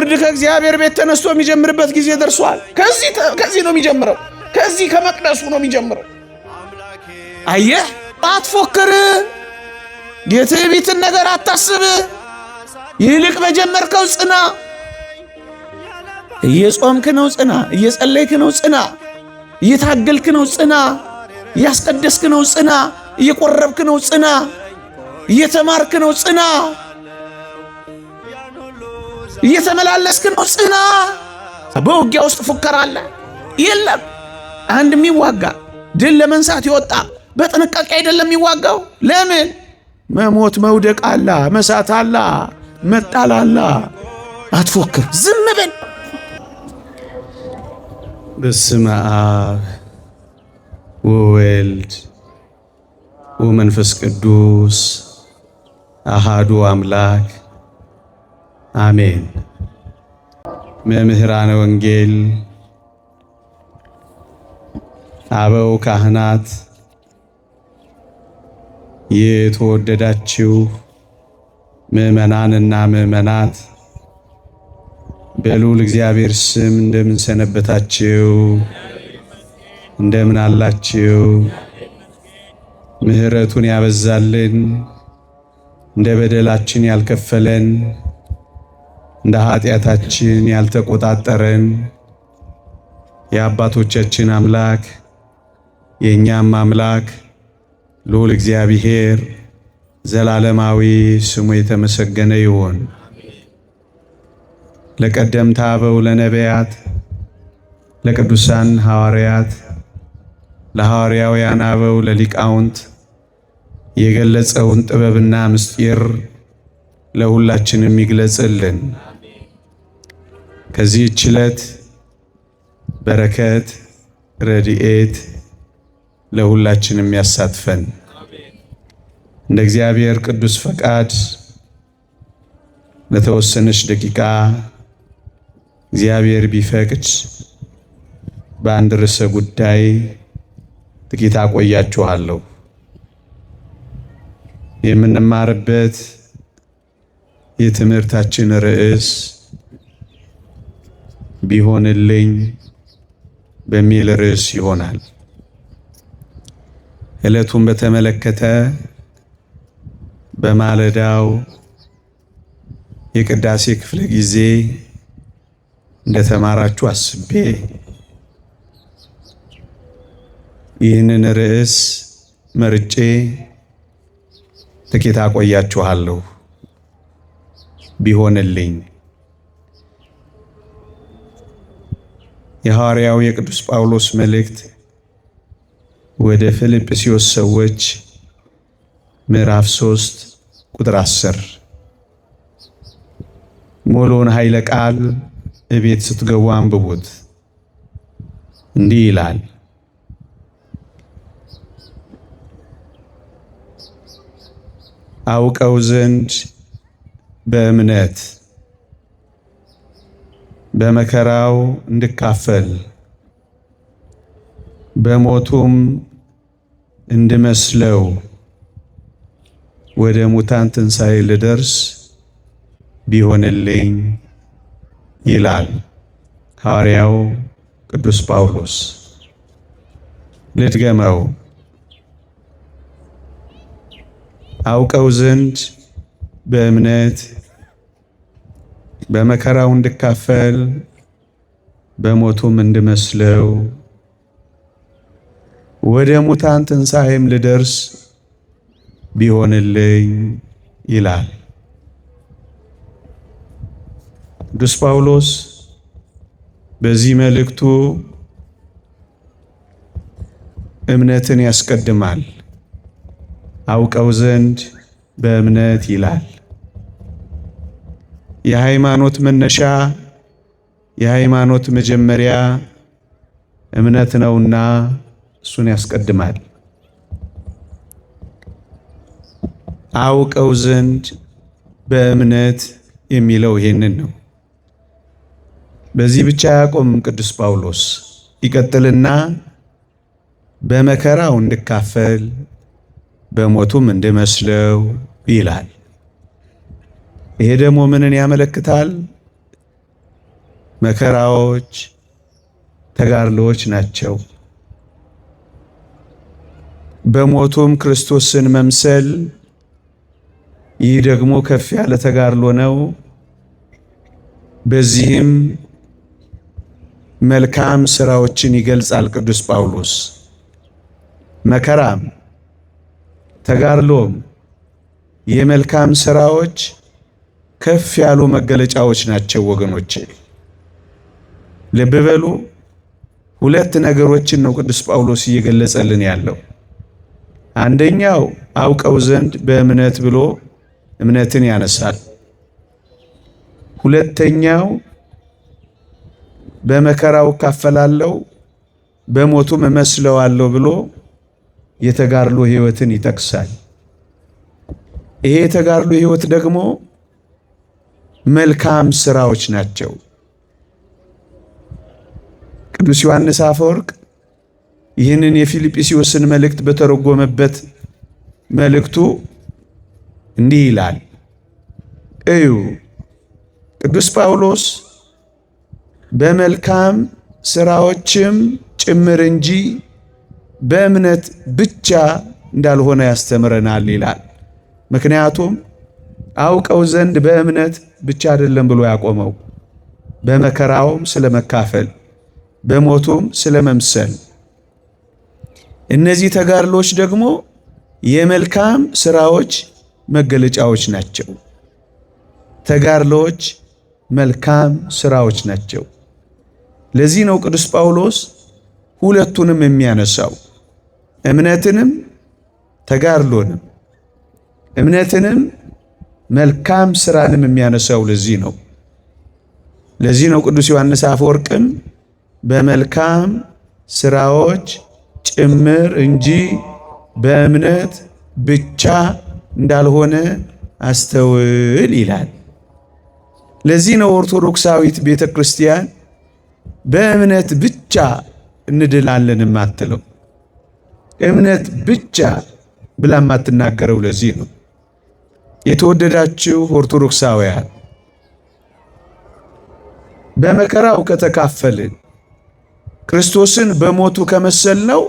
ፍርድ ከእግዚአብሔር ቤት ተነስቶ የሚጀምርበት ጊዜ ደርሷል። ከዚህ ነው የሚጀምረው። ከዚህ ከመቅደሱ ነው የሚጀምረው። አየህ፣ አትፎክር፣ የትዕቢትን ነገር አታስብ። ይልቅ በጀመርከው ጽና። እየጾምክ ነው ጽና፣ እየጸለይክ ነው ጽና፣ እየታገልክ ነው ጽና፣ እያስቀደስክ ነው ጽና፣ እየቆረብክ ነው ጽና፣ እየተማርክ ነው ጽና፣ እየተመላለስክ ነው ጽና። በውጊያ ውስጥ ፉከራ አለ የለም። አንድ የሚዋጋ ድል ለመንሳት ይወጣ በጥንቃቄ አይደለም የሚዋጋው። ለምን? መሞት መውደቅ አላ፣ መሳት አላ፣ መጣል አላ። አትፎክር፣ ዝም በል። በስመ አብ ወወልድ ወመንፈስ ቅዱስ አሃዱ አምላክ አሜን። መምህራነ ወንጌል፣ አበው ካህናት፣ የተወደዳችሁ ምእመናንና ምእመናት በልዑል እግዚአብሔር ስም እንደምን ሰነበታችሁ? እንደምን አላችሁ? ምሕረቱን ያበዛልን፣ እንደ በደላችን ያልከፈለን፣ እንደ ኃጢአታችን ያልተቆጣጠረን የአባቶቻችን አምላክ የእኛም አምላክ ልዑል እግዚአብሔር ዘላለማዊ ስሙ የተመሰገነ ይሁን። ለቀደምት አበው ለነቢያት፣ ለቅዱሳን ሐዋርያት፣ ለሐዋርያውያን አበው ለሊቃውንት የገለጸውን ጥበብና ምስጢር ለሁላችንም ይግለጽልን። ከዚህች ዕለት በረከት ረድኤት ለሁላችንም ያሳትፈን። እንደ እግዚአብሔር ቅዱስ ፈቃድ ለተወሰነች ደቂቃ እግዚአብሔር ቢፈቅድ በአንድ ርዕሰ ጉዳይ ጥቂት አቆያችኋለሁ። የምንማርበት የትምህርታችን ርዕስ ቢሆንልኝ በሚል ርዕስ ይሆናል። ዕለቱን በተመለከተ በማለዳው የቅዳሴ ክፍለ ጊዜ እንደተማራችሁ አስቤ ይህንን ርዕስ መርጬ ጥቂት አቆያችኋለሁ። ቢሆንልኝ የሐዋርያው የቅዱስ ጳውሎስ መልእክት ወደ ፊልጵስዩስ ሰዎች ምዕራፍ 3 ቁጥር 10 ሙሉውን ኃይለ ቃል እቤት ስትገቡ አንብቡት። እንዲህ ይላል፣ አውቀው ዘንድ በእምነት በመከራው እንድካፈል በሞቱም እንድመስለው ወደ ሙታን ትንሣኤ ልደርስ ቢሆንልኝ ይላል ሐዋርያው ቅዱስ ጳውሎስ። ልድገመው። አውቀው ዘንድ በእምነት በመከራው እንድካፈል በሞቱም እንድመስለው ወደ ሙታን ትንሣኤም ልደርስ ቢሆንልኝ ይላል ቅዱስ ጳውሎስ። በዚህ መልእክቱ እምነትን ያስቀድማል። አውቀው ዘንድ በእምነት ይላል። የሃይማኖት መነሻ የሃይማኖት መጀመሪያ እምነት ነውና እሱን ያስቀድማል። አውቀው ዘንድ በእምነት የሚለው ይሄንን ነው። በዚህ ብቻ ያቆም ቅዱስ ጳውሎስ ይቀጥልና በመከራው እንድካፈል በሞቱም እንድመስለው ይላል። ይሄ ደግሞ ምንን ያመለክታል? መከራዎች፣ ተጋድሎዎች ናቸው። በሞቱም ክርስቶስን መምሰል፣ ይህ ደግሞ ከፍ ያለ ተጋድሎ ነው። በዚህም መልካም ሥራዎችን ይገልጻል ቅዱስ ጳውሎስ። መከራም ተጋድሎም የመልካም ሥራዎች ከፍ ያሉ መገለጫዎች ናቸው ወገኖቼ። ልብ በሉ፣ ሁለት ነገሮችን ነው ቅዱስ ጳውሎስ እየገለጸልን ያለው። አንደኛው አውቀው ዘንድ በእምነት ብሎ እምነትን ያነሳል። ሁለተኛው በመከራው እካፈላለሁ በሞቱም እመስለዋለሁ ብሎ የተጋድሎ ሕይወትን ይጠቅሳል። ይሄ የተጋድሎ ሕይወት ደግሞ መልካም ሥራዎች ናቸው። ቅዱስ ዮሐንስ አፈወርቅ ይህንን የፊልጵስዩስን መልእክት በተረጎመበት መልእክቱ እንዲህ ይላል። እዩ፣ ቅዱስ ጳውሎስ በመልካም ሥራዎችም ጭምር እንጂ በእምነት ብቻ እንዳልሆነ ያስተምረናል ይላል። ምክንያቱም አውቀው ዘንድ በእምነት ብቻ አይደለም ብሎ ያቆመው፣ በመከራውም ስለመካፈል በሞቱም ስለመምሰል። እነዚህ ተጋድሎች ደግሞ የመልካም ሥራዎች መገለጫዎች ናቸው። ተጋድሎች መልካም ሥራዎች ናቸው። ለዚህ ነው ቅዱስ ጳውሎስ ሁለቱንም የሚያነሳው፣ እምነትንም ተጋድሎንም፣ እምነትንም መልካም ሥራንም የሚያነሳው ለዚህ ነው ቅዱስ ዮሐንስ አፈወርቅም በመልካም ሥራዎች ጭምር እንጂ በእምነት ብቻ እንዳልሆነ አስተውል ይላል። ለዚህ ነው ኦርቶዶክሳዊት ቤተ ክርስቲያን በእምነት ብቻ እንድላለን የማትለው፣ እምነት ብቻ ብላ የማትናገረው ለዚህ ነው። የተወደዳችሁ ኦርቶዶክሳውያን፣ በመከራው ከተካፈልን ክርስቶስን በሞቱ ከመሰልነው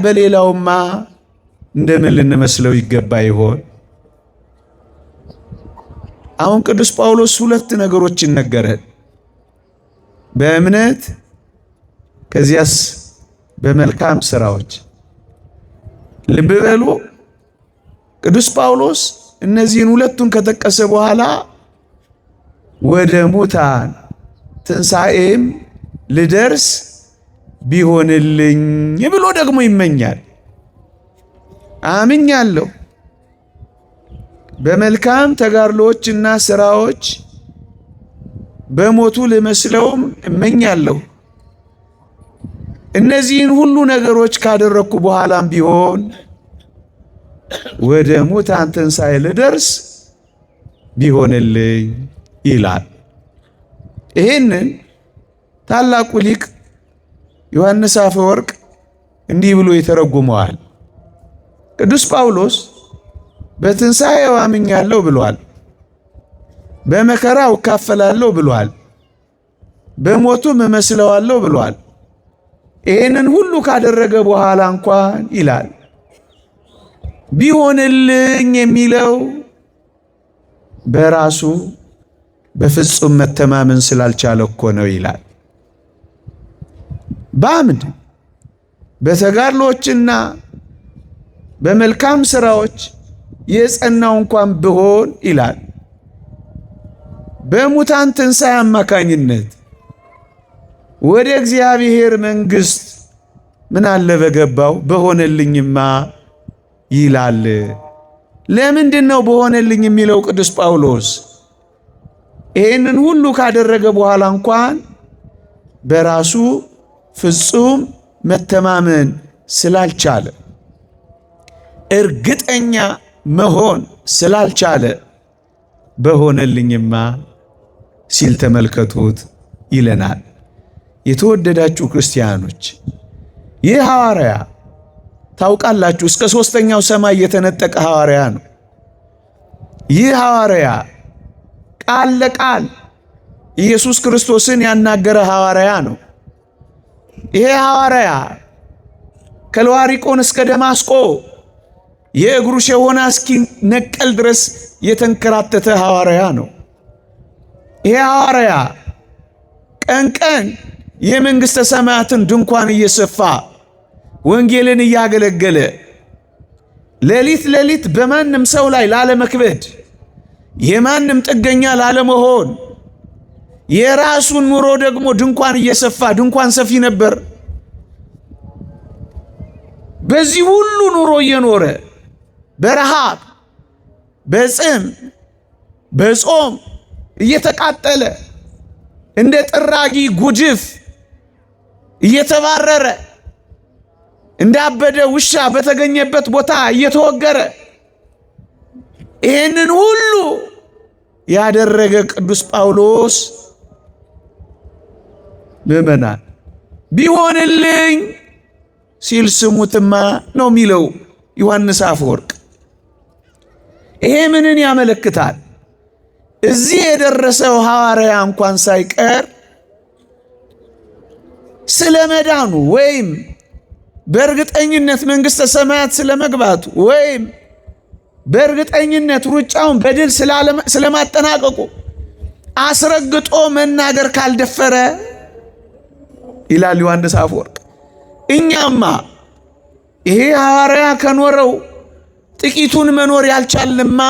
በሌላውማ እንደምን ልንመስለው ይገባ ይሆን? አሁን ቅዱስ ጳውሎስ ሁለት ነገሮችን ነገረን። በእምነት ከዚያስ በመልካም ሥራዎች። ልብ በሉ፣ ቅዱስ ጳውሎስ እነዚህን ሁለቱን ከጠቀሰ በኋላ ወደ ሙታን ትንሣኤም ልደርስ ቢሆንልኝ ብሎ ደግሞ ይመኛል። አምኛለሁ፣ በመልካም ተጋድሎችና ሥራዎች በሞቱ ልመስለውም እመኛለሁ። እነዚህን ሁሉ ነገሮች ካደረግኩ በኋላም ቢሆን ወደ ሙታን ትንሣኤ ልደርስ ቢሆንልኝ ይላል። ይህንን ታላቁ ሊቅ ዮሐንስ አፈወርቅ እንዲህ ብሎ ይተረጉመዋል። ቅዱስ ጳውሎስ በትንሣኤው አምኛለሁ ብሏል፣ በመከራው እካፈላለሁ ብሏል፣ በሞቱም እመስለዋለሁ ብሏል። ይህንን ሁሉ ካደረገ በኋላ እንኳን ይላል ቢሆንልኝ የሚለው በራሱ በፍጹም መተማመን ስላልቻለ እኮ ነው ይላል። በአምድ በተጋድሎችና በመልካም ሥራዎች የጸናው እንኳን ብሆን ይላል በሙታን ትንሣኤ አማካኝነት ወደ እግዚአብሔር መንግሥት ምን አለ በገባው በሆነልኝማ ይላል። ለምንድን ነው በሆነልኝ የሚለው ቅዱስ ጳውሎስ? ይህንን ሁሉ ካደረገ በኋላ እንኳን በራሱ ፍጹም መተማመን ስላልቻለ፣ እርግጠኛ መሆን ስላልቻለ በሆነልኝማ ሲል ተመልከቱት ይለናል። የተወደዳችሁ ክርስቲያኖች፣ ይህ ሐዋርያ ታውቃላችሁ እስከ ሦስተኛው ሰማይ የተነጠቀ ሐዋርያ ነው። ይህ ሐዋርያ ቃል ለቃል ኢየሱስ ክርስቶስን ያናገረ ሐዋርያ ነው። ይሄ ሐዋርያ ከልዋሪቆን እስከ ደማስቆ የእግሩ ሸሆና እስኪነቀል ድረስ የተንከራተተ ሐዋርያ ነው። ይሄ ሐዋርያ ቀን ቀን የመንግሥተ ሰማያትን ድንኳን እየሰፋ ወንጌልን እያገለገለ ሌሊት ሌሊት በማንም ሰው ላይ ላለመክበድ የማንም ጥገኛ ላለመሆን የራሱን ኑሮ ደግሞ ድንኳን እየሰፋ ድንኳን ሰፊ ነበር። በዚህ ሁሉ ኑሮ እየኖረ በረሃብ በጽም በጾም እየተቃጠለ እንደ ጥራጊ ጉጅፍ እየተባረረ እንዳበደ ውሻ በተገኘበት ቦታ እየተወገረ ይህንን ሁሉ ያደረገ ቅዱስ ጳውሎስ ምዕመናን ቢሆንልኝ ሲል ስሙትማ ነው የሚለው ዮሐንስ አፈወርቅ። ይሄ ምንን ያመለክታል? እዚህ የደረሰው ሐዋርያ እንኳን ሳይቀር ስለ መዳኑ ወይም በእርግጠኝነት መንግሥተ ሰማያት ስለመግባቱ ወይም በእርግጠኝነት ሩጫውን በድል ስለማጠናቀቁ አስረግጦ መናገር ካልደፈረ ይላል ዮሐንስ አፈወርቅ። እኛማ ይሄ ሐዋርያ ከኖረው ጥቂቱን መኖር ያልቻልንማ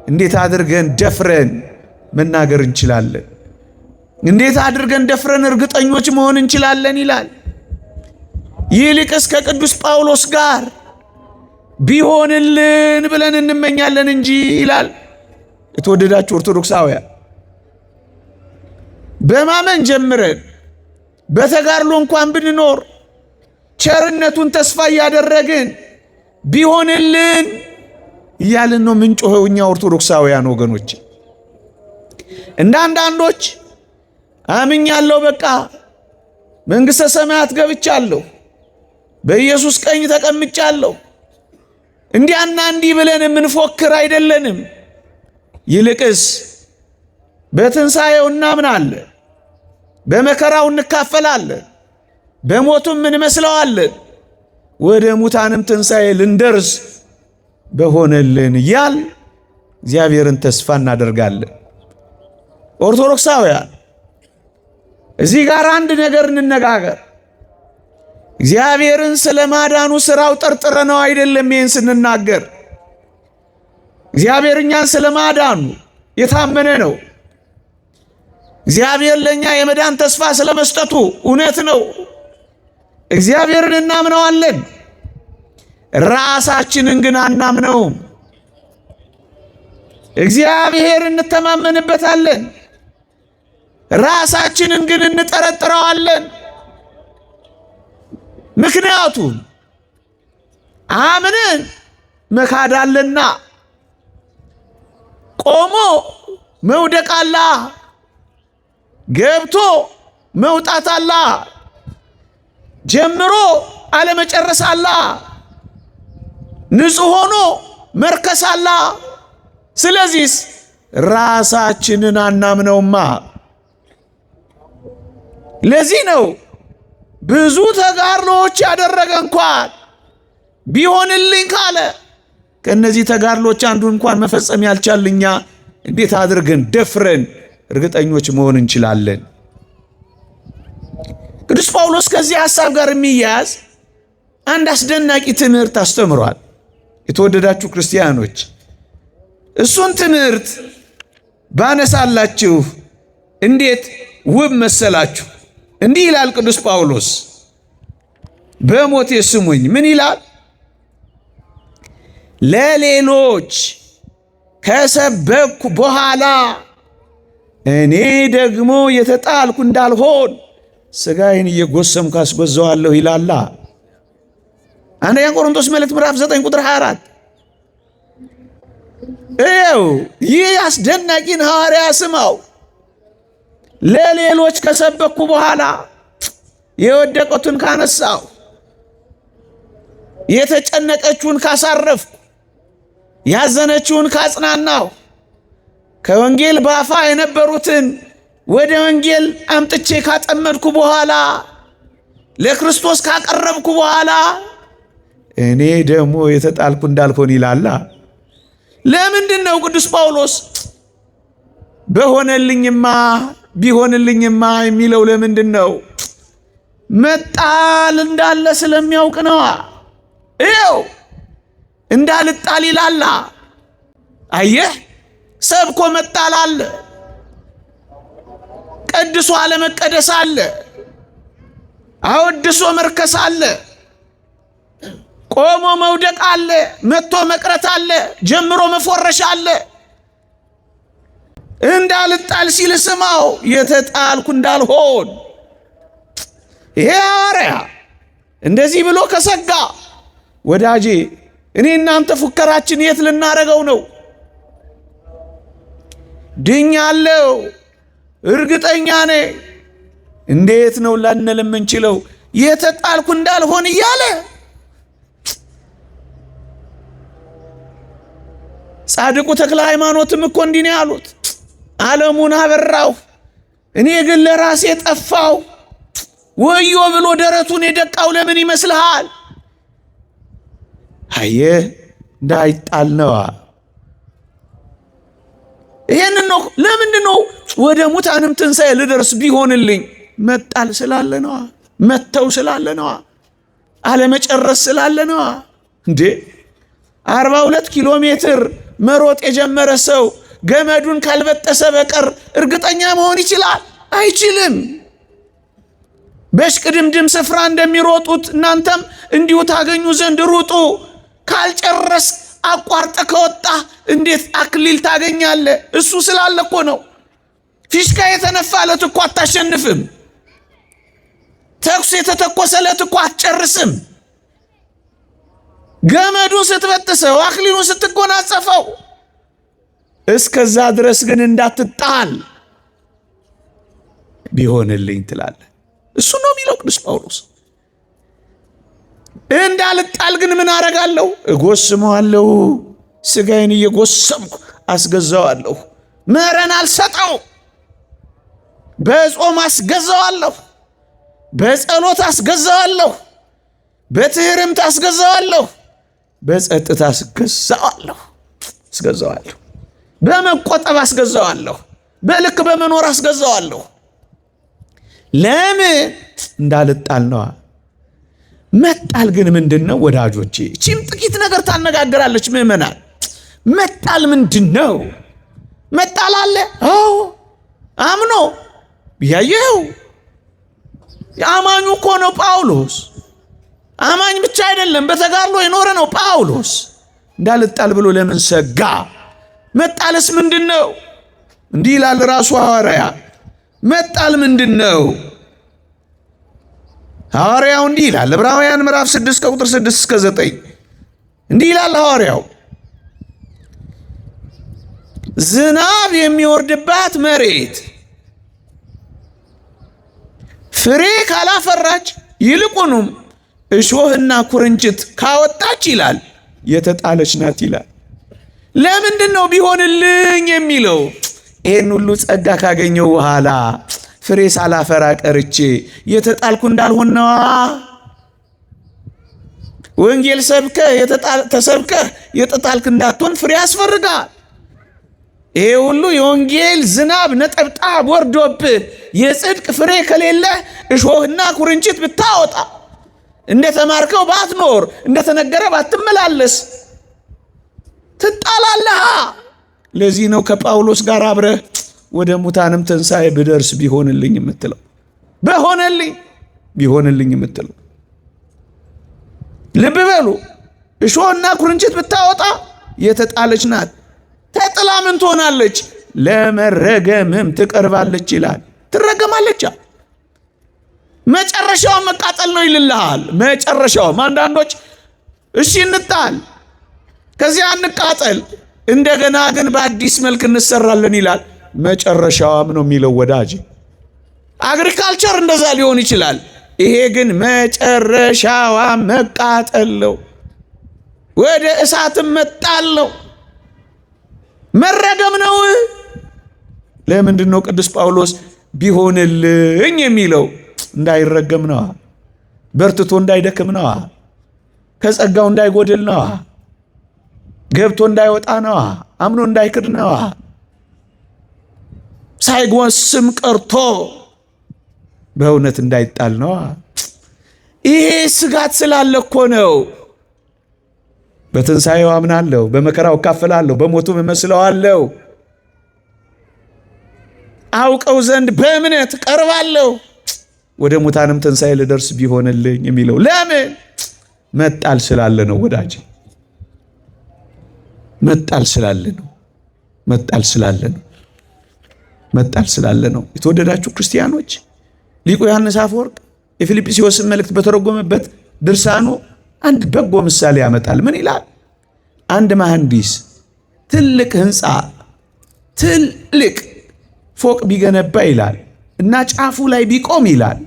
እንዴት አድርገን ደፍረን መናገር እንችላለን? እንዴት አድርገን ደፍረን እርግጠኞች መሆን እንችላለን? ይላል። ይልቅስ ከቅዱስ ጳውሎስ ጋር ቢሆንልን ብለን እንመኛለን እንጂ ይላል። የተወደዳችሁ ኦርቶዶክሳውያን በማመን ጀምረን በተጋድሎ እንኳን ብንኖር ቸርነቱን ተስፋ እያደረግን ቢሆንልን እያልን ነው ምንጮኸው እኛ ኦርቶዶክሳውያን ወገኖች። እንደ አንዳንዶች አምኛለሁ፣ በቃ መንግሥተ ሰማያት ገብቻለሁ፣ በኢየሱስ ቀኝ ተቀምጫለሁ፣ እንዲያና እንዲህ ብለን የምንፎክር አይደለንም። ይልቅስ በትንሣኤው እናምናለን፣ በመከራው እንካፈላለን፣ በሞቱም እንመስለዋለን፣ ወደ ሙታንም ትንሣኤ ልንደርስ በሆነልን እያል እግዚአብሔርን ተስፋ እናደርጋለን። ኦርቶዶክሳውያን እዚህ ጋር አንድ ነገር እንነጋገር። እግዚአብሔርን ስለ ማዳኑ ሥራው ጠርጥረነው አይደለም ይህን ስንናገር። እግዚአብሔር እኛን ስለ ማዳኑ የታመነ ነው። እግዚአብሔር ለእኛ የመዳን ተስፋ ስለ መስጠቱ እውነት ነው። እግዚአብሔርን እናምነዋለን፣ ራሳችንን ግን አናምነውም። እግዚአብሔር እንተማመንበታለን፣ ራሳችንን ግን እንጠረጥረዋለን። ምክንያቱም አምነን መካዳለና ቆሞ መውደቅ አለ፣ ገብቶ መውጣት አለ፣ ጀምሮ አለመጨረስ አለ፣ ንጹሕ ሆኖ መርከስ አለ። ስለዚህ ራሳችንን አናምነውማ። ለዚህ ነው ብዙ ተጋድሎዎች ያደረገ እንኳን ቢሆንልኝ ካለ ከነዚህ ተጋድሎች አንዱን እንኳን መፈጸም ያልቻልኛ እንዴት አድርገን ደፍረን እርግጠኞች መሆን እንችላለን? ቅዱስ ጳውሎስ ከዚህ ሐሳብ ጋር የሚያያዝ አንድ አስደናቂ ትምህርት አስተምሯል። የተወደዳችሁ ክርስቲያኖች እሱን ትምህርት ባነሳላችሁ እንዴት ውብ መሰላችሁ! እንዲህ ይላል ቅዱስ ጳውሎስ፣ በሞቴ ስሙኝ። ምን ይላል? ለሌሎች ከሰበኩ በኋላ እኔ ደግሞ የተጣልኩ እንዳልሆን ሥጋዬን እየጎሰምኩ አስጎዘዋለሁ ይላላ። አንደኛ ቆሮንቶስ መልእክት ምዕራፍ 9 ቁጥር 24። ይኸው ይህ አስደናቂን ሐዋርያ ስማው። ለሌሎች ከሰበኩ በኋላ የወደቁትን ካነሳው፣ የተጨነቀችውን ካሳረፍኩ፣ ያዘነችውን ካጽናናሁ፣ ከወንጌል ባፋ የነበሩትን ወደ ወንጌል አምጥቼ ካጠመድኩ በኋላ ለክርስቶስ ካቀረብኩ በኋላ እኔ ደግሞ የተጣልኩ እንዳልሆን ይላላ። ለምንድን ነው ቅዱስ ጳውሎስ በሆነልኝማ ቢሆንልኝማ የሚለው? ለምንድን ነው? መጣል እንዳለ ስለሚያውቅ ነዋ። ይኸው እንዳልጣል ይላላ። አየህ፣ ሰብኮ መጣል አለ፣ ቀድሶ አለመቀደስ አለ፣ አወድሶ መርከስ አለ፣ ቆሞ መውደቅ አለ፣ መጥቶ መቅረት አለ፣ ጀምሮ መፎረሽ አለ። እንዳልጣል ሲል ስማው፣ የተጣልኩ እንዳልሆን። ይሄ ሐዋርያ እንደዚህ ብሎ ከሰጋ ወዳጄ፣ እኔ እናንተ ፉከራችን የት ልናረገው ነው? ድኛለሁ፣ እርግጠኛ ነኝ። እንዴት ነው ላንል የምንችለው? የተጣልኩ እንዳልሆን እያለ ጻድቁ ተክለ ሃይማኖትም እኮ እንዲህ ነው ያሉት። ዓለሙን አበራሁ፣ እኔ ግን ለራሴ ጠፋሁ። ወዮ ብሎ ደረቱን የደቃው ለምን ይመስልሃል? አየህ፣ እንዳይጣል ነዋ። ይሄንን ነው። ለምንድን ነው ወደ ሙታንም ትንሣኤ ልደርስ ቢሆንልኝ? መጣል ስላለ ነዋ፣ መተው ስላለ ነዋ፣ አለመጨረስ ስላለ ነዋ። እንዴ 42 ኪሎ ሜትር መሮጥ የጀመረ ሰው ገመዱን ካልበጠሰ በቀር እርግጠኛ መሆን ይችላል? አይችልም። በሽቅድምድም ስፍራ እንደሚሮጡት እናንተም እንዲሁ ታገኙ ዘንድ ሩጡ። ካልጨረስ አቋርጠ ከወጣ እንዴት አክሊል ታገኛለ? እሱ ስላለ እኮ ነው። ፊሽካ የተነፋለት እኮ አታሸንፍም። ተኩስ የተተኮሰለት እኮ አትጨርስም። ገመዱን ስትበጥሰው፣ አክሊሉን ስትጎናጸፈው፣ እስከዛ ድረስ ግን እንዳትጣል ቢሆንልኝ ትላለ። እሱ ነው የሚለው ቅዱስ ጳውሎስ። እንዳልጣል ግን ምን አረጋለሁ? እጎስመዋለሁ። ስጋዬን እየጎሰምኩ አስገዛዋለሁ። መረን አልሰጠው። በጾም አስገዛዋለሁ፣ በጸሎት አስገዛዋለሁ፣ በትህርምት አስገዛዋለሁ፣ በጸጥታ አስገዛዋለሁ፣ በመቆጠብ አስገዛዋለሁ፣ በልክ በመኖር አስገዛዋለሁ። ለምን? እንዳልጣል ነዋ። መጣል ግን ምንድን ነው ወዳጆቼ? እቺም ጥቂት ነገር ታነጋግራለች ምእመናን። መጣል ምንድን ነው? መጣል አለ። አዎ አምኖ ያየው የአማኙ እኮ ነው ጳውሎስ። አማኝ ብቻ አይደለም፣ በተጋድሎ የኖረ ነው ጳውሎስ። እንዳልጣል ብሎ ለምን ሰጋ? መጣልስ ምንድን ነው? እንዲህ ይላል ራሱ ሐዋርያ። መጣል ምንድን ነው? ሐዋርያው እንዲህ ይላል ዕብራውያን ምዕራፍ 6 ከቁጥር 6 እስከ 9 እንዲህ ይላል ሐዋርያው። ዝናብ የሚወርድባት መሬት ፍሬ ካላፈራች ይልቁንም እሾህና ኩርንችት ካወጣች ይላል የተጣለች ናት ይላል። ለምንድን ነው ቢሆንልኝ የሚለው? ይህን ሁሉ ጸጋ ካገኘው በኋላ ፍሬ ሳላፈራ ቀርቼ የተጣልኩ እንዳልሆን ነዋ። ወንጌል ተሰብከህ የተጣልክ እንዳትሆን ፍሬ ያስፈልጋል። ይሄ ሁሉ የወንጌል ዝናብ ነጠብጣብ ወርዶብህ የጽድቅ ፍሬ ከሌለ እሾህና ኩርንችት ብታወጣ፣ እንደተማርከው ባትኖር፣ እንደተነገረ ባትመላለስ ትጣላለህ። ለዚህ ነው ከጳውሎስ ጋር አብረህ ወደ ሙታንም ትንሣኤ ብደርስ ቢሆንልኝ የምትለው፣ በሆነልኝ ቢሆንልኝ የምትለው። ልብ በሉ፣ እሾህና ኩርንችት ብታወጣ የተጣለች ናት። ተጥላ ምን ትሆናለች? ለመረገምም ትቀርባለች ይላል። ትረገማለች። መጨረሻውን መቃጠል ነው ይልልሃል። መጨረሻውም አንዳንዶች እሺ እንጣል፣ ከዚያ እንቃጠል፣ እንደገና ግን በአዲስ መልክ እንሰራለን ይላል። መጨረሻዋም ነው የሚለው ወዳጅ። አግሪካልቸር እንደዛ ሊሆን ይችላል። ይሄ ግን መጨረሻዋ መቃጠል ነው፣ ወደ እሳትም መጣል ነው፣ መረገም ነው። ለምንድን ነው ቅዱስ ጳውሎስ ቢሆንልኝ የሚለው? እንዳይረገም ነዋ፣ በርትቶ እንዳይደክም ነዋ፣ ከጸጋው እንዳይጎድል ነዋ፣ ገብቶ እንዳይወጣ ነዋ፣ አምኖ እንዳይክድ ነዋ፣ ሳይጎስም ቀርቶ በእውነት እንዳይጣል ነዋ። ይሄ ስጋት ስላለ እኮ ነው። በትንሣኤው አምናለሁ፣ በመከራው እካፈላለሁ፣ በሞቱም እመስለዋለሁ፣ አውቀው ዘንድ በእምነት ቀርባለሁ፣ ወደ ሙታንም ትንሣኤ ልደርስ ቢሆንልኝ የሚለው ለምን? መጣል ስላለ ነው ወዳጅ፣ መጣል ስላለ ነው። መጣል ስላለ ነው። መጣል ስላለ ነው። የተወደዳችሁ ክርስቲያኖች፣ ሊቁ ዮሐንስ አፈወርቅ የፊልጵስዩስን መልእክት በተረጎመበት ድርሳኑ አንድ በጎ ምሳሌ ያመጣል። ምን ይላል? አንድ መሐንዲስ ትልቅ ህንፃ፣ ትልቅ ፎቅ ቢገነባ ይላል እና ጫፉ ላይ ቢቆም ይላል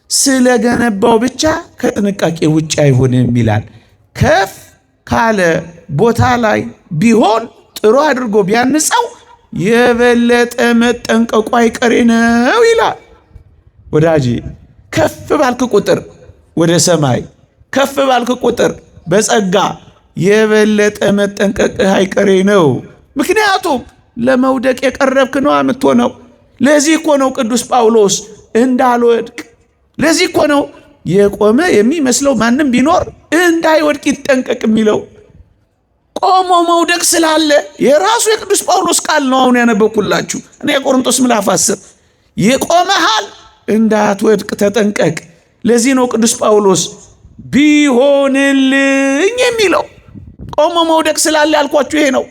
ስለገነባው ብቻ ከጥንቃቄ ውጭ አይሆንም ይላል። ከፍ ካለ ቦታ ላይ ቢሆን ጥሩ አድርጎ ቢያንጸው የበለጠ መጠንቀቁ አይቀሬ ነው ይላል። ወዳጄ ከፍ ባልክ ቁጥር ወደ ሰማይ፣ ከፍ ባልክ ቁጥር በጸጋ የበለጠ መጠንቀቅህ አይቀሬ ነው። ምክንያቱም ለመውደቅ የቀረብክ ነው የምትሆነው። ለዚህ እኮ ነው ቅዱስ ጳውሎስ እንዳልወድቅ፣ ለዚህ እኮ ነው የቆመ የሚመስለው ማንም ቢኖር እንዳይወድቅ ይጠንቀቅ የሚለው። ቆሞ መውደቅ ስላለ የራሱ የቅዱስ ጳውሎስ ቃል ነው አሁን ያነበብኩላችሁ። እኔ የቆሮንቶስ ምዕራፍ 10 የቆመሃል እንዳትወድቅ ተጠንቀቅ። ለዚህ ነው ቅዱስ ጳውሎስ ቢሆንልኝ የሚለው። ቆሞ መውደቅ ስላለ ያልኳችሁ ይሄ ነው።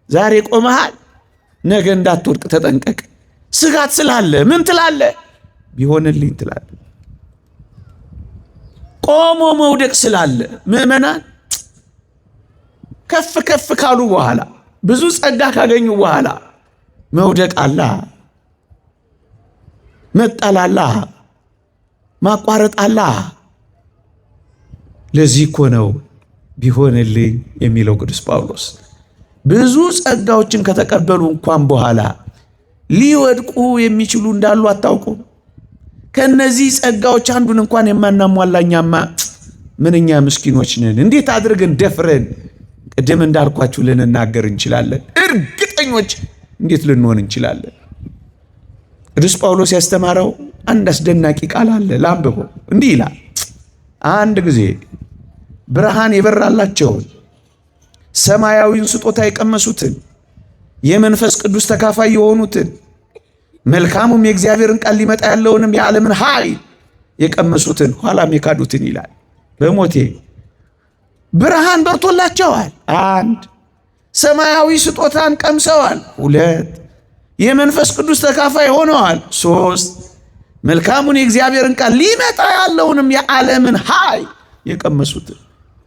ዛሬ ቆመሃል፣ ነገ እንዳትወድቅ ተጠንቀቅ። ስጋት ስላለ ምን ትላለ? ቢሆንልኝ ትላለ። ቆሞ መውደቅ ስላለ ምዕመናን ከፍ ከፍ ካሉ በኋላ ብዙ ጸጋ ካገኙ በኋላ መውደቅ አላ፣ መጣል አላ፣ ማቋረጥ አላ። ለዚህ እኮ ነው ቢሆንልኝ የሚለው ቅዱስ ጳውሎስ። ብዙ ጸጋዎችን ከተቀበሉ እንኳን በኋላ ሊወድቁ የሚችሉ እንዳሉ አታውቁም? ከነዚህ ጸጋዎች አንዱን እንኳን የማናሟላኛማ ምንኛ ምስኪኖች ነን። እንዴት አድርገን ደፍረን ቅድም እንዳልኳችሁ ልንናገር እንችላለን? እርግጠኞች እንዴት ልንሆን እንችላለን? ቅዱስ ጳውሎስ ያስተማረው አንድ አስደናቂ ቃል አለ፣ ላንብበው። እንዲህ ይላል፣ አንድ ጊዜ ብርሃን የበራላቸውን ሰማያዊውን ስጦታ የቀመሱትን የመንፈስ ቅዱስ ተካፋይ የሆኑትን መልካሙም የእግዚአብሔርን ቃል ሊመጣ ያለውንም የዓለምን ኃይል የቀመሱትን ኋላም የካዱትን ይላል። በሞቴ ብርሃን በርቶላቸዋል። 1 ሰማያዊ ስጦታን ቀምሰዋል። 2 የመንፈስ ቅዱስ ተካፋይ ሆነዋል። 3 መልካሙን የእግዚአብሔርን ቃል ሊመጣ ያለውንም የዓለምን ኃይል የቀመሱትን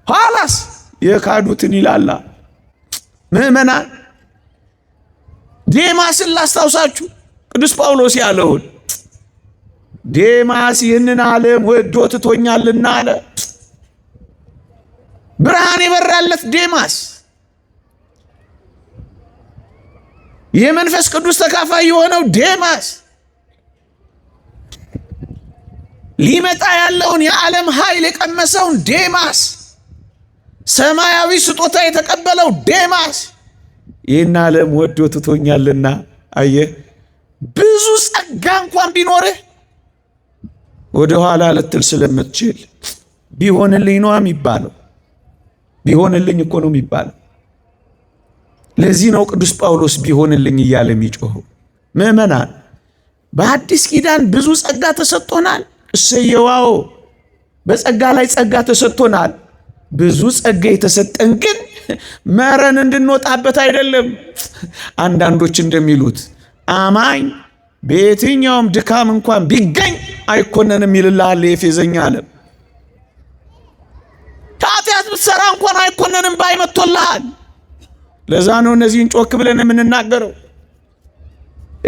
ኋላስ የካዱትን ይላላ። ምዕመናን ዴማስን ላስታውሳችሁ፣ ቅዱስ ጳውሎስ ያለውን ዴማስ ይህንን ዓለም ወዶ ትቶኛልና አለ። ብርሃን የበራለት ዴማስ፣ የመንፈስ ቅዱስ ተካፋይ የሆነው ዴማስ፣ ሊመጣ ያለውን የዓለም ኃይል የቀመሰውን ዴማስ፣ ሰማያዊ ስጦታ የተቀበለው ዴማስ ይህን ዓለም ወዶ ትቶኛልና። አየህ፣ ብዙ ጸጋ እንኳን ቢኖርህ ወደ ኋላ ልትል ስለምትችል ቢሆንልኝ ነው የሚባለው። ቢሆንልኝ እኮ ነው የሚባለው። ለዚህ ነው ቅዱስ ጳውሎስ ቢሆንልኝ እያለ የሚጮኸው። ምዕመናን በአዲስ ኪዳን ብዙ ጸጋ ተሰጥቶናል። እሰየዋው፣ በጸጋ ላይ ጸጋ ተሰጥቶናል። ብዙ ጸጋ የተሰጠን ግን መረን እንድንወጣበት አይደለም። አንዳንዶች እንደሚሉት አማኝ በየትኛውም ድካም እንኳን ቢገኝ አይኮነንም ይልልሃል የፌዘኛ ዓለም። ኃጢአት ብትሰራ እንኳን አይኮነንም ባይመቶልሃል። ለዛ ነው እነዚህን ጮክ ብለን የምንናገረው።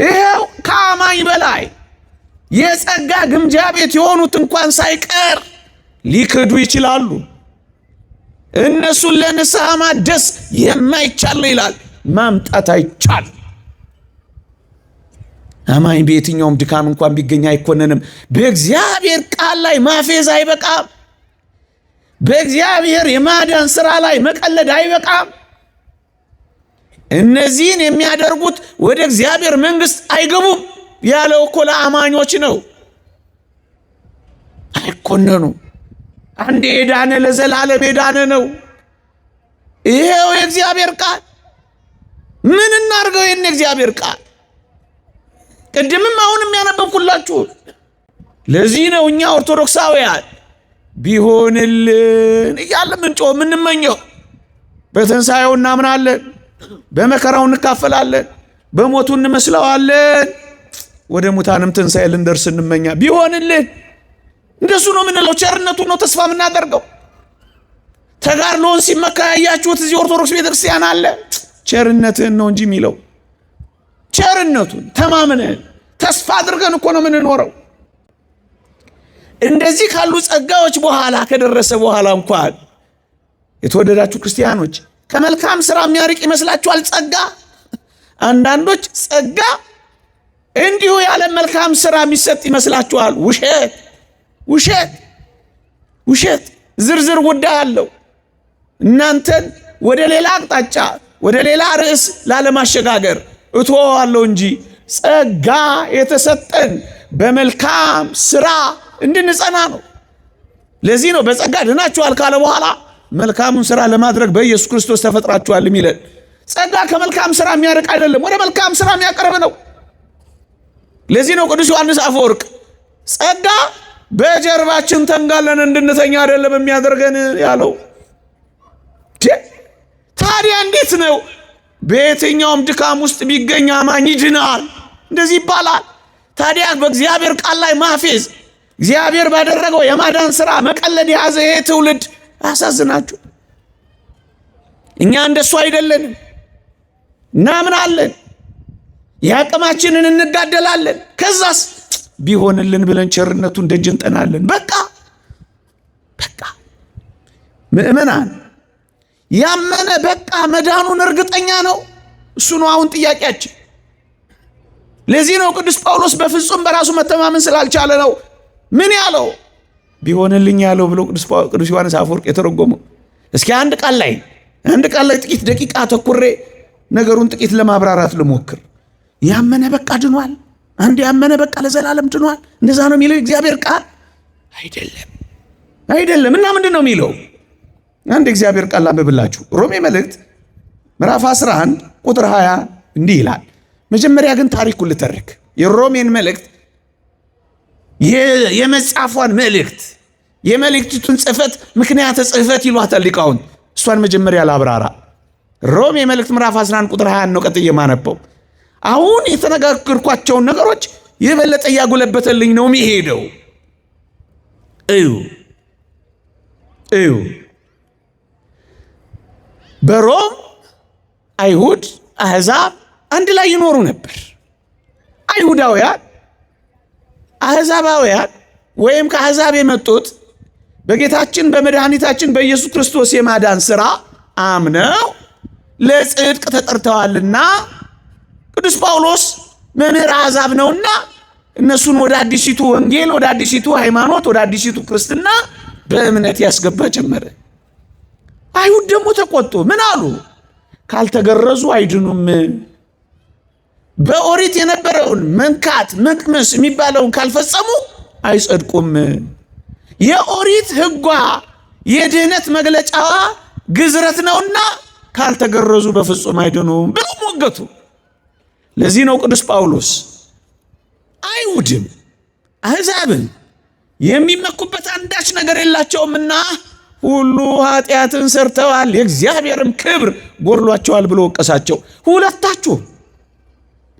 ይሄው ከአማኝ በላይ የጸጋ ግምጃ ቤት የሆኑት እንኳን ሳይቀር ሊክዱ ይችላሉ። እነሱን ለንስሐ ማደስ የማይቻል ይላል። ማምጣት አይቻል። አማኝ በየትኛውም ድካም እንኳን ቢገኝ አይኮነንም። በእግዚአብሔር ቃል ላይ ማፌዝ አይበቃም። በእግዚአብሔር የማዳን ሥራ ላይ መቀለድ አይበቃም። እነዚህን የሚያደርጉት ወደ እግዚአብሔር መንግሥት አይገቡም ያለው እኮ ለአማኞች ነው። አይኮነኑ። አንድ የዳነ ለዘላለም የዳነ ነው። ይሄው የእግዚአብሔር ቃል። ምን እናርገው? ይሄን የእግዚአብሔር ቃል ቅድምም አሁንም ያነበብኩላችሁ። ለዚህ ነው እኛ ኦርቶዶክሳውያን ቢሆንልን እያለ ምንጮህ የምንመኘው። በትንሣኤው እናምናለን፣ በመከራው እንካፈላለን፣ በሞቱ እንመስለዋለን፣ ወደ ሙታንም ትንሣኤ ልንደርስ እንመኛ። ቢሆንልን እንደሱ ነው የምንለው። ቸርነቱ ነው ተስፋ የምናደርገው። ተጋድሎን ሲመካ ያያችሁት እዚህ ኦርቶዶክስ ቤተክርስቲያን አለ። ቸርነትህን ነው እንጂ የሚለው ቸርነቱን ተማምነን ተስፋ አድርገን እኮ ነው የምንኖረው። እንደዚህ ካሉ ጸጋዎች በኋላ ከደረሰ በኋላ እንኳን የተወደዳችሁ ክርስቲያኖች ከመልካም ሥራ የሚያርቅ ይመስላችኋል ጸጋ? አንዳንዶች ጸጋ እንዲሁ ያለ መልካም ሥራ የሚሰጥ ይመስላችኋል? ውሸት ውሸት ውሸት። ዝርዝር ጉዳይ አለው። እናንተን ወደ ሌላ አቅጣጫ ወደ ሌላ ርዕስ ላለማሸጋገር እተወዋለሁ እንጂ ጸጋ የተሰጠን በመልካም ሥራ እንድንጸና ነው። ለዚህ ነው በጸጋ ድናችኋል ካለ በኋላ መልካሙን ሥራ ለማድረግ በኢየሱስ ክርስቶስ ተፈጥራችኋል የሚለን። ጸጋ ከመልካም ሥራ የሚያርቅ አይደለም፣ ወደ መልካም ሥራ የሚያቀርብ ነው። ለዚህ ነው ቅዱስ ዮሐንስ አፈወርቅ ጸጋ በጀርባችን ተንጋለን እንድንተኛ አይደለም የሚያደርገን ያለው። ታዲያ እንዴት ነው በየትኛውም ድካም ውስጥ ቢገኝ አማኝ ይድናል እንደዚህ ይባላል? ታዲያ በእግዚአብሔር ቃል ላይ ማፌዝ፣ እግዚአብሔር ባደረገው የማዳን ሥራ መቀለድ የያዘ ይሄ ትውልድ አሳዝናችሁ። እኛ እንደሱ አይደለንም። እናምናለን፣ የአቅማችንን እንጋደላለን። ከዛስ ቢሆንልን ብለን ቸርነቱን ደጅ እንጠናለን። በቃ ምእመናን ያመነ በቃ መዳኑን እርግጠኛ ነው። እሱ ነው አሁን ጥያቄያችን። ለዚህ ነው ቅዱስ ጳውሎስ በፍጹም በራሱ መተማመን ስላልቻለ ነው ምን ያለው ቢሆንልኝ ያለው ብሎ ቅዱስ ዮሐንስ አፈወርቅ የተረጎመው። እስኪ አንድ ቃል ላይ ጥቂት ደቂቃ ተኩሬ ነገሩን ጥቂት ለማብራራት ልሞክር። ያመነ በቃ ድኗል። አንድ ያመነ በቃ ለዘላለም ድኗል። እንደዛ ነው የሚለው እግዚአብሔር ቃል አይደለም። እና ምንድን ነው የሚለው? አንድ እግዚአብሔር ቃል አንብብላችሁ። ሮሜ መልእክት ምዕራፍ 11 ቁጥር 20 እንዲህ ይላል። መጀመሪያ ግን ታሪኩን ልተርክ። የሮሜን መልእክት የመጻፏን መልእክት የመልእክቱን ጽሕፈት ምክንያተ ጽሕፈት ይሏታል ሊቃውንት። እሷን መጀመሪያ ላብራራ። ሮሜ መልእክት ምዕራፍ 11 ቁጥር 20 ነው ቀጥዬ የማነበው። አሁን የተነጋገርኳቸውን ነገሮች የበለጠ እያጎለበተልኝ ነው የሚሄደው። እዩ በሮም አይሁድ አሕዛብ አንድ ላይ ይኖሩ ነበር። አይሁዳውያን አሕዛባውያን ወይም ከአሕዛብ የመጡት በጌታችን በመድኃኒታችን በኢየሱስ ክርስቶስ የማዳን ሥራ አምነው ለጽድቅ ተጠርተዋልና ቅዱስ ጳውሎስ መምህር አሕዛብ ነውና እነሱን ወደ አዲሲቱ ወንጌል፣ ወደ አዲሲቱ ሃይማኖት፣ ወደ አዲሲቱ ክርስትና በእምነት ያስገባ ጀመረ። አይሁድ ደግሞ ተቆጡ። ምን አሉ? ካልተገረዙ አይድኑም። በኦሪት የነበረውን መንካት መቅመስ የሚባለውን ካልፈጸሙ አይጸድቁም። የኦሪት ሕጓ የድህነት መግለጫዋ ግዝረት ነውና ካልተገረዙ በፍጹም አይድኑም ብለው ሞገቱ። ለዚህ ነው ቅዱስ ጳውሎስ አይሁድም አሕዛብን የሚመኩበት አንዳች ነገር የላቸውምና ሁሉ ኃጢአትን ሰርተዋል የእግዚአብሔርም ክብር ጎድሏቸዋል ብሎ ወቀሳቸው። ሁለታችሁ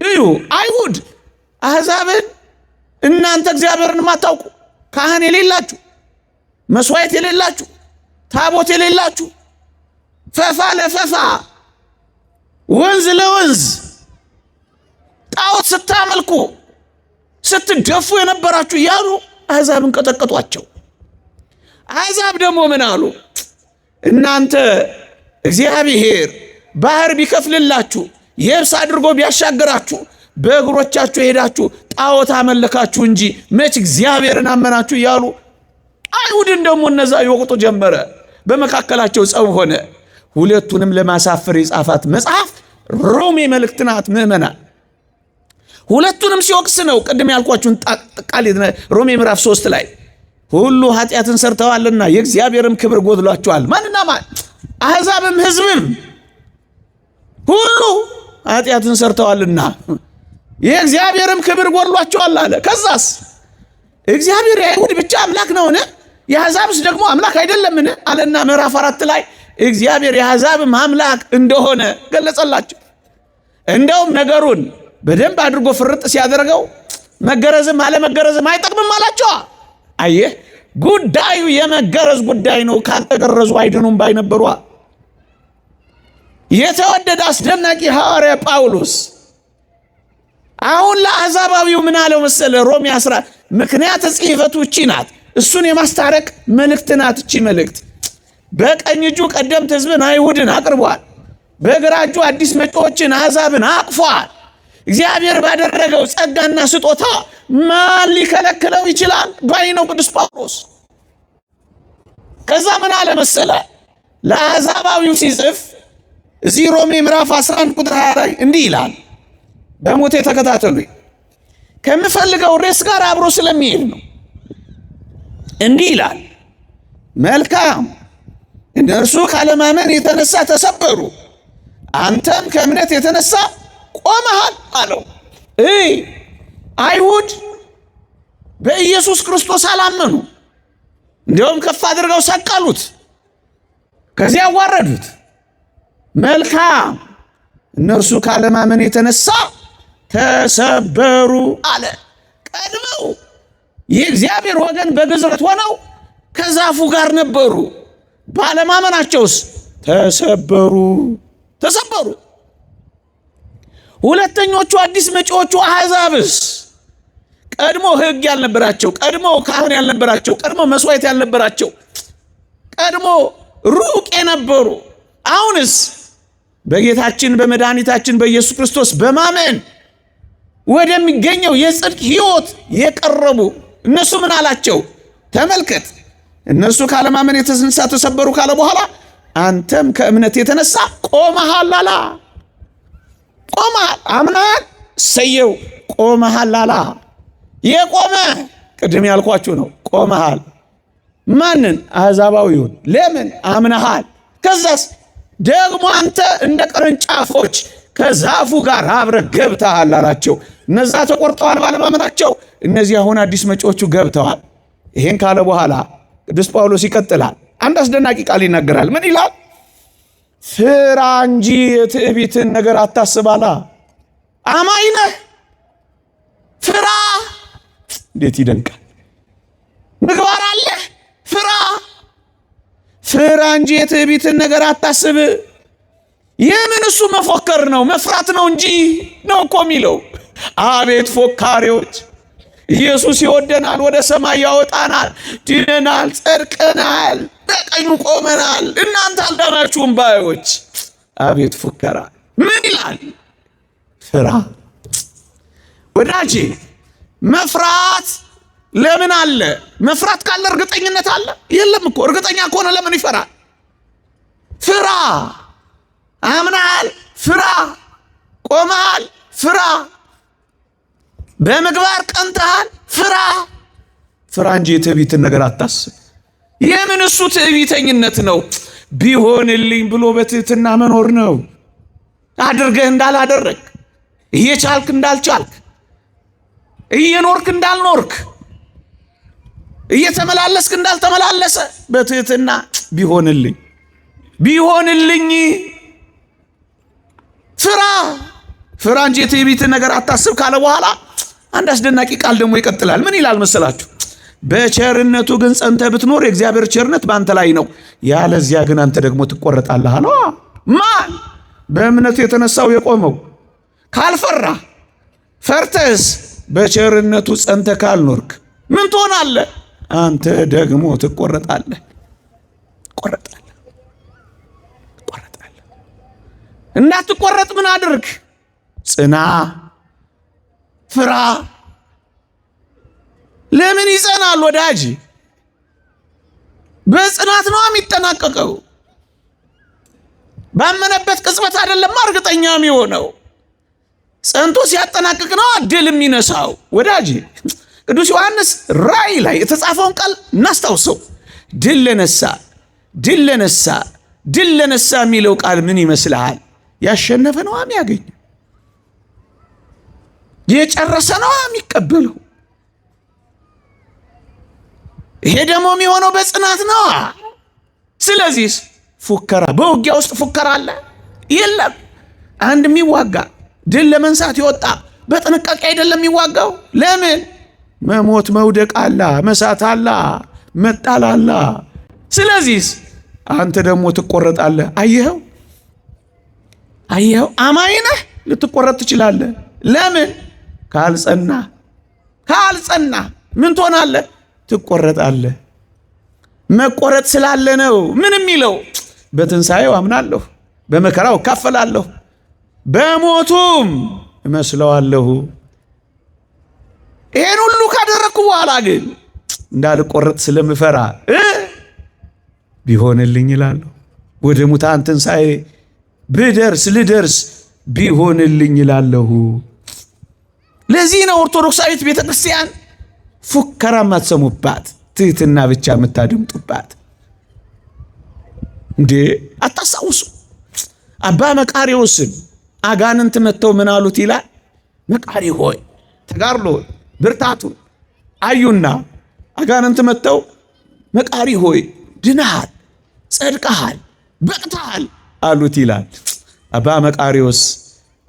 እዩ። አይሁድ አሕዛብን እናንተ እግዚአብሔርን ማታውቁ፣ ካህን የሌላችሁ፣ መስዋዕት የሌላችሁ፣ ታቦት የሌላችሁ፣ ፈፋ ለፈፋ ወንዝ ለወንዝ ጣዖት ስታመልኩ ስትደፉ የነበራችሁ እያሉ አሕዛብን ቀጠቀጧቸው። አሕዛብ ደግሞ ምን አሉ? እናንተ እግዚአብሔር ባህር ቢከፍልላችሁ የብስ አድርጎ ቢያሻግራችሁ በእግሮቻችሁ ሄዳችሁ ጣዖት አመለካችሁ እንጂ መች እግዚአብሔርን አመናችሁ እያሉ አይሁድን ደግሞ እነዛ ይወቅጡ ጀመረ። በመካከላቸው ጸብ ሆነ። ሁለቱንም ለማሳፈር የጻፋት መጽሐፍ ሮሜ መልእክት ናት። ምዕመናን ሁለቱንም ሲወቅስ ነው። ቅድም ያልኳችሁን ቃል ሮሜ ምዕራፍ 3 ላይ ሁሉ ኃጢአትን ሰርተዋልና የእግዚአብሔርም ክብር ጎድሏቸዋል። ማንና ማን? አሕዛብም ሕዝብም ሁሉ ኃጢአትን ሰርተዋልና የእግዚአብሔርም ክብር ጎድሏቸዋል አለ። ከዛስ እግዚአብሔር የአይሁድ ብቻ አምላክ ነውን? የአሕዛብስ ደግሞ አምላክ አይደለምን? አለና ምዕራፍ 4 ላይ እግዚአብሔር የአሕዛብም አምላክ እንደሆነ ገለጸላቸው። እንደውም ነገሩን በደንብ አድርጎ ፍርጥ ሲያደርገው መገረዝም አለመገረዝም አይጠቅምም አላቸው። አየህ፣ ጉዳዩ የመገረዝ ጉዳይ ነው። ካልተገረዙ አይድኑም ባይነበሩ። የተወደደ አስደናቂ ሐዋርያ ጳውሎስ አሁን ለአሕዛባዊው ምን አለው መሰለ? ሮሜ 10 ምክንያት ጽሕፈቱ እቺ ናት። እሱን የማስታረቅ መልእክት ናት እቺ መልእክት። በቀኝ እጁ ቀደምት ሕዝብን አይሁድን አቅርቧል። በግራ እጁ አዲስ መጪዎችን አሕዛብን አቅፏል። እግዚአብሔር ባደረገው ጸጋና ስጦታ ማን ሊከለክለው ይችላል ባይ ነው ቅዱስ ጳውሎስ። ከዛ ምን አለ መሰለ? ለአሕዛባዊው ሲጽፍ እዚህ ሮሜ ምዕራፍ 11 ቁጥር 20 ላይ እንዲህ ይላል። በሞቴ ተከታተሉኝ፣ ከምፈልገው ርዕስ ጋር አብሮ ስለሚሄድ ነው። እንዲህ ይላል፣ መልካም እነርሱ ካለማመን የተነሳ ተሰበሩ፣ አንተም ከእምነት የተነሳ ቆመሃል አለው። አይሁድ በኢየሱስ ክርስቶስ አላመኑ። እንዲያውም ከፍ አድርገው ሰቀሉት፣ ከዚያ አዋረዱት። መልካም እነርሱ ካለማመን የተነሳ ተሰበሩ አለ። ቀድመው የእግዚአብሔር ወገን በግዝረት ሆነው ከዛፉ ጋር ነበሩ። ባለማመናቸውስ ተሰበሩ። ሁለተኞቹ አዲስ መጪዎቹ አሕዛብስ ቀድሞ ሕግ ያልነበራቸው፣ ቀድሞ ካህን ያልነበራቸው፣ ቀድሞ መስዋዕት ያልነበራቸው፣ ቀድሞ ሩቅ የነበሩ አሁንስ በጌታችን በመድኃኒታችን በኢየሱስ ክርስቶስ በማመን ወደሚገኘው የጽድቅ ሕይወት የቀረቡ እነሱ ምን አላቸው? ተመልከት፣ እነሱ ካለማመን የተነሳ ተሰበሩ ካለ በኋላ አንተም ከእምነት የተነሳ ቆመሃል አላ። ቆመሃል፣ አምናሃል፣ ሰየው ቆመሃል አላ። የቆመ ቅድም ያልኳችሁ ነው። ቆመሃል። ማንን? አሕዛባዊውን። ለምን? አምናሃል። ከዛስ ደግሞ አንተ እንደ ቅርንጫፎች ከዛፉ ጋር አብረህ ገብተሃል አላቸው። እነዛ ተቆርጠዋል ባለማመናቸው፣ እነዚህ አሁን አዲስ መጪዎቹ ገብተዋል። ይሄን ካለ በኋላ ቅዱስ ጳውሎስ ይቀጥላል። አንድ አስደናቂ ቃል ይናገራል። ምን ይላል? ፍራ እንጂ የትዕቢትን ነገር አታስባላ። አማኝ ነህ፣ ፍራ። እንዴት ይደንቃል! ምግባር አለ፣ ፍራ። ፍራ እንጂ የትዕቢትን ነገር አታስብ። የምን እሱ መፎከር ነው መፍራት ነው እንጂ ነው እኮ የሚለው። አቤት ፎካሪዎች! ኢየሱስ ይወደናል፣ ወደ ሰማይ ያወጣናል፣ ድነናል፣ ጸድቀናል፣ በቀኙ ቆመናል። እናንተ አልዳናችሁም ባዮች! አቤት ፉከራ! ምን ይላል? ፍራ። ወዳጄ መፍራት ለምን አለ? መፍራት ካለ እርግጠኝነት አለ? የለም እኮ። እርግጠኛ ከሆነ ለምን ይፈራል? ፍራ። አምናሃል፣ ፍራ። ቆመሃል፣ ፍራ። በምግባር ቀንተሃል፣ ፍራ። ፍራ እንጂ የትዕቢትን ነገር አታስብ። የምን እሱ ትዕቢተኝነት ነው? ቢሆንልኝ ብሎ በትህትና መኖር ነው። አድርገህ እንዳላደረግ፣ እየቻልክ እንዳልቻልክ፣ እየኖርክ እንዳልኖርክ፣ እየተመላለስክ እንዳልተመላለሰ በትህትና ቢሆንልኝ ፍራ። ፍራ እንጂ የትዕቢትን ነገር አታስብ ካለ በኋላ አንድ አስደናቂ ቃል ደግሞ ይቀጥላል። ምን ይላል መሰላችሁ? በቸርነቱ ግን ጸንተህ ብትኖር የእግዚአብሔር ቸርነት በአንተ ላይ ነው፣ ያለዚያ ግን አንተ ደግሞ ትቆረጣለህ አለ። ማን? በእምነት የተነሳው የቆመው። ካልፈራ፣ ፈርተህስ በቸርነቱ ጸንተህ ካልኖርክ ምን ትሆናለህ? አንተ ደግሞ ትቆረጣለህ። እንዳትቆረጥ ምን አድርግ? ጽና፣ ፍራ። ለምን ይጸናል ወዳጅ? በጽናት ነው የሚጠናቀቀው። ባመነበት ቅጽበት አይደለም እርግጠኛ የሚሆነው። ጸንቶ ሲያጠናቅቅ ነው ድል የሚነሳው ወዳጅ። ቅዱስ ዮሐንስ ራእይ ላይ የተጻፈውን ቃል እናስታውሰው። ድል ለነሳ ድል ለነሳ ድል ለነሳ የሚለው ቃል ምን ይመስልሃል? ያሸነፈ ነው የሚያገኝ፣ የጨረሰ ነው የሚቀበለው። ይሄ ደግሞ የሚሆነው በጽናት ነው። ስለዚህ ፉከራ፣ በውጊያ ውስጥ ፉከራ አለ የለም? አንድ የሚዋጋ ድል ለመንሳት ይወጣ በጥንቃቄ አይደለም የሚዋጋው። ለምን? መሞት መውደቅ አላ፣ መሳት አላ፣ መጣል አላ። ስለዚህ አንተ ደግሞ ትቆረጣለህ። አየኸው አየኸው፣ አማኝ ነህ ልትቆረጥ ትችላለህ። ለምን? ካልጸና ምን ትሆናለህ? ትቆረጣለህ። መቆረጥ ስላለ ነው ምን የሚለው? በትንሣኤው አምናለሁ፣ በመከራው እካፈላለሁ፣ በሞቱም እመስለዋለሁ። ይሄን ሁሉ ካደረግኩ በኋላ ግን እንዳልቆረጥ ስለምፈራ ቢሆንልኝ እላለሁ። ወደ ሙታን ትንሣኤ ልደርስ ቢሆንልኝ እላለሁ። ለዚህ ነው ኦርቶዶክሳዊት ቤተክርስቲያን ፉከራ የማትሰሙባት፣ ትህትና ብቻ የምታደምጡባት። እንዴ አታስታውሱ? አባ መቃርዮስን አጋንንት መጥተው ምን አሉት ይላል? መቃሪ ሆይ ተጋድሎ ብርታቱን አዩና አጋንንት መጥተው መቃሪ ሆይ ድነሃል፣ ጸድቀሃል፣ በቅተሃል አሉት ይላል። አባ መቃርዮስ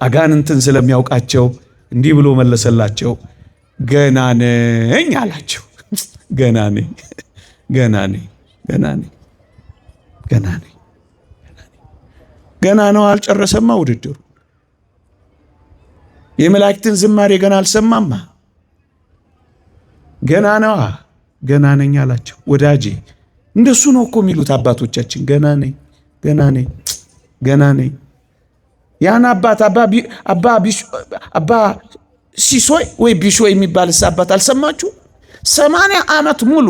አጋንንትን ስለሚያውቃቸው እንዲህ ብሎ መለሰላቸው፣ ገና ነኝ አላቸው። ገና ነኝ፣ ገና ነኝ፣ ገና ነኝ፣ ገና ነኝ። ገና ነው፣ አልጨረሰማ ውድድሩ። የመላእክትን ዝማሬ ገና አልሰማማ። ገና ነዋ፣ ገና ነኝ አላቸው። ወዳጄ እንደሱ ነው እኮ የሚሉት አባቶቻችን። ገና ነኝ፣ ገና ነኝ፣ ገና ነኝ። ያን አባት አባ ሲሶይ ወይ ቢሾይ የሚባልስ አባት አልሰማችሁ? 80 ዓመት ሙሉ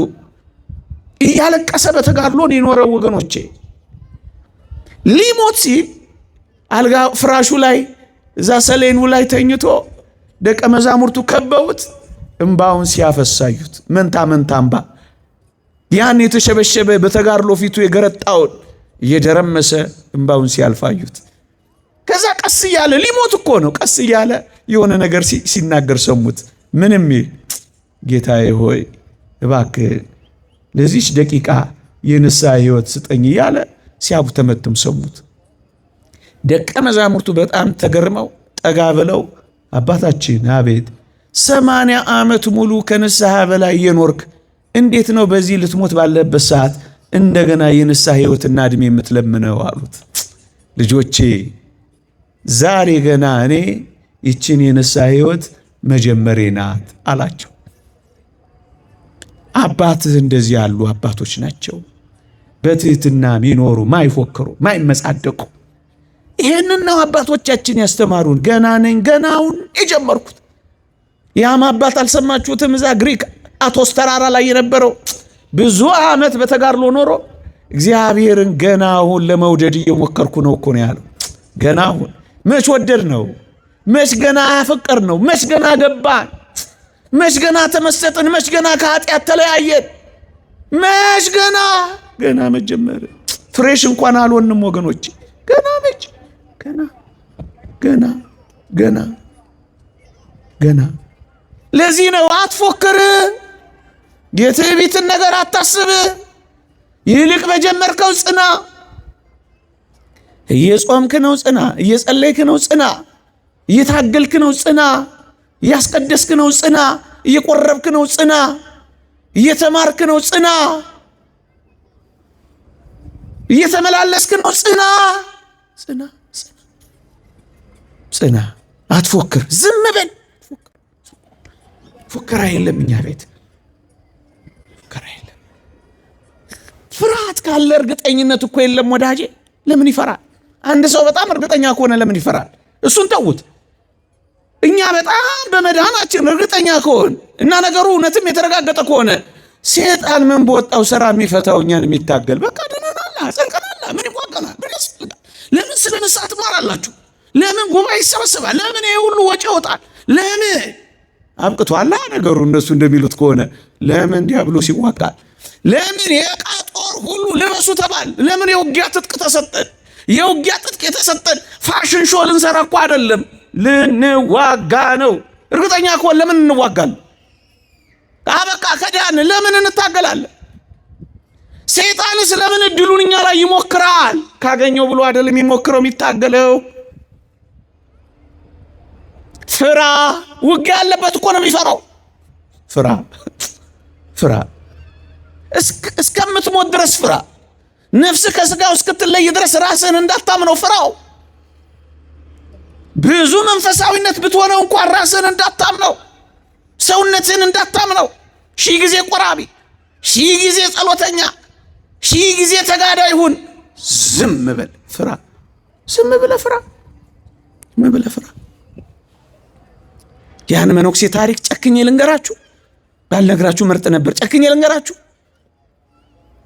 እያለቀሰ በተጋድሎን የኖረው ወገኖቼ፣ ሊሞት ሲል አልጋ ፍራሹ ላይ እዛ ሰሌኑ ላይ ተኝቶ ደቀ መዛሙርቱ ከበውት እንባውን ሲያፈሳዩት፣ መንታ መንታ እንባ፣ ያን የተሸበሸበ በተጋድሎ ፊቱ የገረጣውን እየደረመሰ እንባውን ሲያልፋዩት፣ ከዛ ቀስ እያለ ሊሞት እኮ ነው፣ ቀስ እያለ የሆነ ነገር ሲናገር ሰሙት። ምንም ይል ጌታዬ ሆይ እባክህ ለዚች ደቂቃ የንስሐ ሕይወት ስጠኝ እያለ ሲያጉተመትም ሰሙት። ደቀ መዛሙርቱ በጣም ተገርመው ጠጋ ብለው አባታችን አቤት 80 ዓመት ሙሉ ከንስሐ በላይ የኖርክ እንዴት ነው በዚህ ልትሞት ባለበት ሰዓት እንደገና የንስሐ ሕይወትና ዕድሜ የምትለምነው አሉት። ልጆቼ ዛሬ ገና እኔ ይችን የንስሐ ሕይወት መጀመሬ ናት አላቸው። አባትህ እንደዚህ ያሉ አባቶች ናቸው፣ በትህትና ሚኖሩ፣ ማይፎክሩ፣ ማይመጻደቁ። ይሄንን ነው አባቶቻችን ያስተማሩን። ገና ነኝ ገናውን የጀመርኩት። ያም አባት አልሰማችሁትም? እዛ ግሪክ አቶስ ተራራ ላይ የነበረው ብዙ ዓመት በተጋድሎ ኖሮ እግዚአብሔርን ገናውን ለመውደድ እየሞከርኩ ነው እኮ ነው ያለው። ገናውን መች ወደድ ነው? መች ገና አፈቀር ነው? መች ገና ገባን? መች ገና ተመሰጥን? መች ገና ከኃጢአት ተለያየን? መች ገና መጀመር ፍሬሽ እንኳን አልሆንም ወገኖች። ገና መች ገና። ለዚህ ነው አትፎክር፣ የትዕቢትን ነገር አታስብ፣ ይልቅ በጀመርከው ጽና። እየጾምክ ነው ጽና፣ እየጸለይክ ነው ጽና፣ እየታገልክ ነው ጽና፣ እያስቀደስክ ነው ጽና፣ እየቆረብክ ነው ጽና፣ እየተማርክ ነው ጽና፣ እየተመላለስክ ነው ጽና። አትፎክር፣ ዝም በል። ፉከራ የለም እኛ ቤት፣ ፉከራ የለም። ፍርሃት ካለ እርግጠኝነት እኮ የለም ወዳጄ። ለምን ይፈራል? አንድ ሰው በጣም እርግጠኛ ከሆነ ለምን ይፈራል? እሱን ተውት። እኛ በጣም በመዳናችን እርግጠኛ ከሆን እና ነገሩ እውነትም የተረጋገጠ ከሆነ ሰይጣን ምን በወጣው ስራ የሚፈታው እኛን የሚታገል በቃ ድነናላ፣ ጸንቀናላ። ምን ይዋጋናል? ምን ያስፈልጋል? ለምን ስለ ንስሐ ትማራላችሁ? ለምን ጉባኤ ይሰበሰባል? ለምን ይሄ ሁሉ ወጪ ይወጣል? ለምን አብቅቷላ ነገሩ? እነሱ እንደሚሉት ከሆነ ለምን ዲያብሎስ ይዋጋል? ለምን የዕቃ ጦር ሁሉ ልበሱ ተባል? ለምን የውጊያ ትጥቅ ተሰጠን? የውጊያ ትጥቅ የተሰጠን ፋሽን ሾው ልንሰራ እኮ አይደለም፣ ልንዋጋ ነው። እርግጠኛ ከሆን ለምን እንዋጋለን? አበቃ ከዳን ለምን እንታገላለን? ሰይጣንስ ለምን እድሉን እኛ ላይ ይሞክራል? ካገኘው ብሎ አይደለም የሚሞክረው የሚታገለው። ፍራ። ውጊያ ያለበት እኮ ነው የሚፈራው። ፍራ ፍራ፣ እስከምትሞት ድረስ ፍራ። ነፍስ ከስጋው እስክትለይ ድረስ ራስህን እንዳታምነው ፍራው። ብዙ መንፈሳዊነት ብትሆነው እንኳን ራስህን እንዳታምነው፣ ሰውነትህን እንዳታምነው። ሺህ ጊዜ ቆራቢ፣ ሺህ ጊዜ ጸሎተኛ፣ ሺህ ጊዜ ተጋዳይ ሁን፣ ዝም በል ፍራ። ዝም ብለህ ፍራ፣ ዝም ብለህ ፍራ። ያን መነኩሴ ታሪክ ጨክኜ ልንገራችሁ፣ ባልነግራችሁ ምርጥ ነበር። ጨክኜ ልንገራችሁ።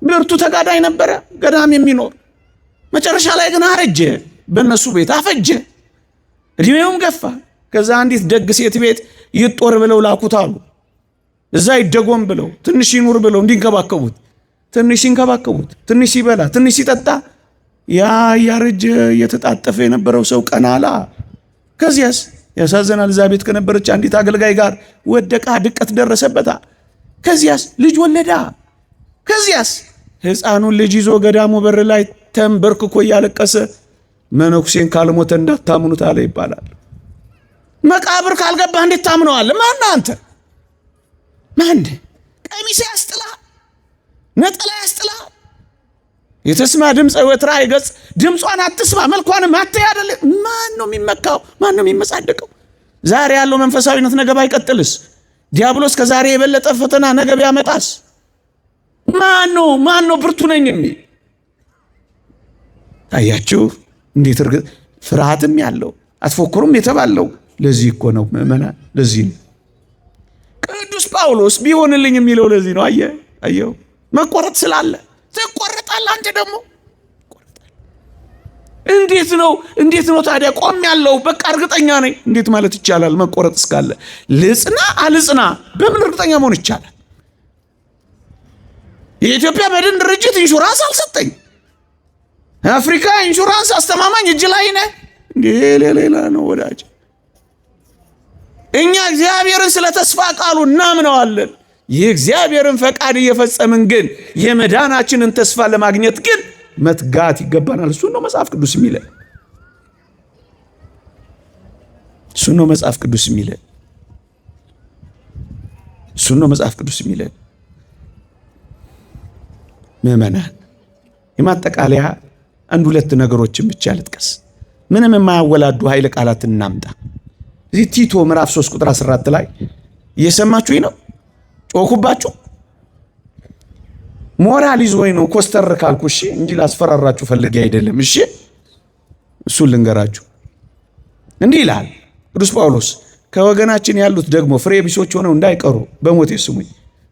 ብርቱ ተጋዳይ ነበረ፣ ገዳም የሚኖር መጨረሻ ላይ ግን አረጀ። በእነሱ ቤት አፈጀ፣ እድሜውም ገፋ። ከዛ አንዲት ደግ ሴት ቤት ይጦር ብለው ላኩት አሉ። እዛ ይደጎም ብለው ትንሽ ይኑር ብለው እንዲንከባከቡት፣ ትንሽ ሲንከባከቡት፣ ትንሽ ሲበላ፣ ትንሽ ሲጠጣ፣ ያ ያረጀ እየተጣጠፈ የነበረው ሰው ቀና አለ። ከዚያስ ያሳዘናል። እዛ ቤት ከነበረች አንዲት አገልጋይ ጋር ወደቃ፣ ድቀት ደረሰበታ። ከዚያስ ልጅ ወለዳ። ከዚያስ ሕፃኑን ልጅ ይዞ ገዳሙ በር ላይ ተንበርክኮ እያለቀሰ መነኩሴን ካልሞተ እንዳታምኑት አለ ይባላል። መቃብር ካልገባህ እንዴት ታምነዋለህ? ማን አንተ? ማን? ቀሚስ ያስጥላል፣ ነጠላ ያስጥላል። የተስማ ድምፀ ወትራ ይገጽ፣ ድምጿን አትስማ መልኳንም አትይ አይደለ? ማን ነው የሚመካው? ማን ነው የሚመጻደቀው? ዛሬ ያለው መንፈሳዊነት ነገ ባይቀጥልስ? ዲያብሎስ ከዛሬ የበለጠ ፈተና ነገ ቢያመጣስ? ማን ነው ብርቱ ነኝ የሚል? ታያችሁ እንዴት እርግጥ ፍርሃትም ያለው አትፎክሩም የተባለው ለዚህ እኮ ነው ምእመናን። ለዚህ ነው ቅዱስ ጳውሎስ ቢሆንልኝ የሚለው ለዚህ ነው። አየው መቆረጥ ስላለ ትቆረጣለህ። አንተ ደግሞ እንዴት ነው ታዲያ ቆም ያለው በቃ እርግጠኛ ነኝ እንዴት ማለት ይቻላል? መቆረጥ እስካለ ልጽና አልጽና በምን እርግጠኛ መሆን ይቻላል? የኢትዮጵያ መድን ድርጅት ኢንሹራንስ አልሰጠኝ። አፍሪካ ኢንሹራንስ አስተማማኝ እጅ ላይ ነህ እንዴ? ሌላ ነው ወዳጅ። እኛ እግዚአብሔርን ስለ ተስፋ ቃሉ እናምነዋለን። የእግዚአብሔርን ፈቃድ እየፈጸምን ግን የመዳናችንን ተስፋ ለማግኘት ግን መትጋት ይገባናል። እሱ ነው መጽሐፍ ቅዱስ የሚለን። እሱ ነው መጽሐፍ ቅዱስ የሚለን። እሱ ነው መጽሐፍ ቅዱስ የሚለን። ምእመናን የማጠቃለያ አንድ ሁለት ነገሮችን ብቻ ልጥቀስ። ምንም የማያወላዱ ኃይለ ቃላት እናምጣ። እዚህ ቲቶ ምዕራፍ 3 ቁጥር 14 ላይ እየሰማችሁኝ ነው? ጮኩባችሁ? ሞራል ይዞኝ ነው ኮስተር ካልኩ እሺ፣ እንጂ ላስፈራራችሁ ፈልጌ አይደለም። እሺ እሱን ልንገራችሁ። እንዲህ ይላል ቅዱስ ጳውሎስ፣ ከወገናችን ያሉት ደግሞ ፍሬ ቢሶች ሆነው እንዳይቀሩ በሞቴ ስሙኝ።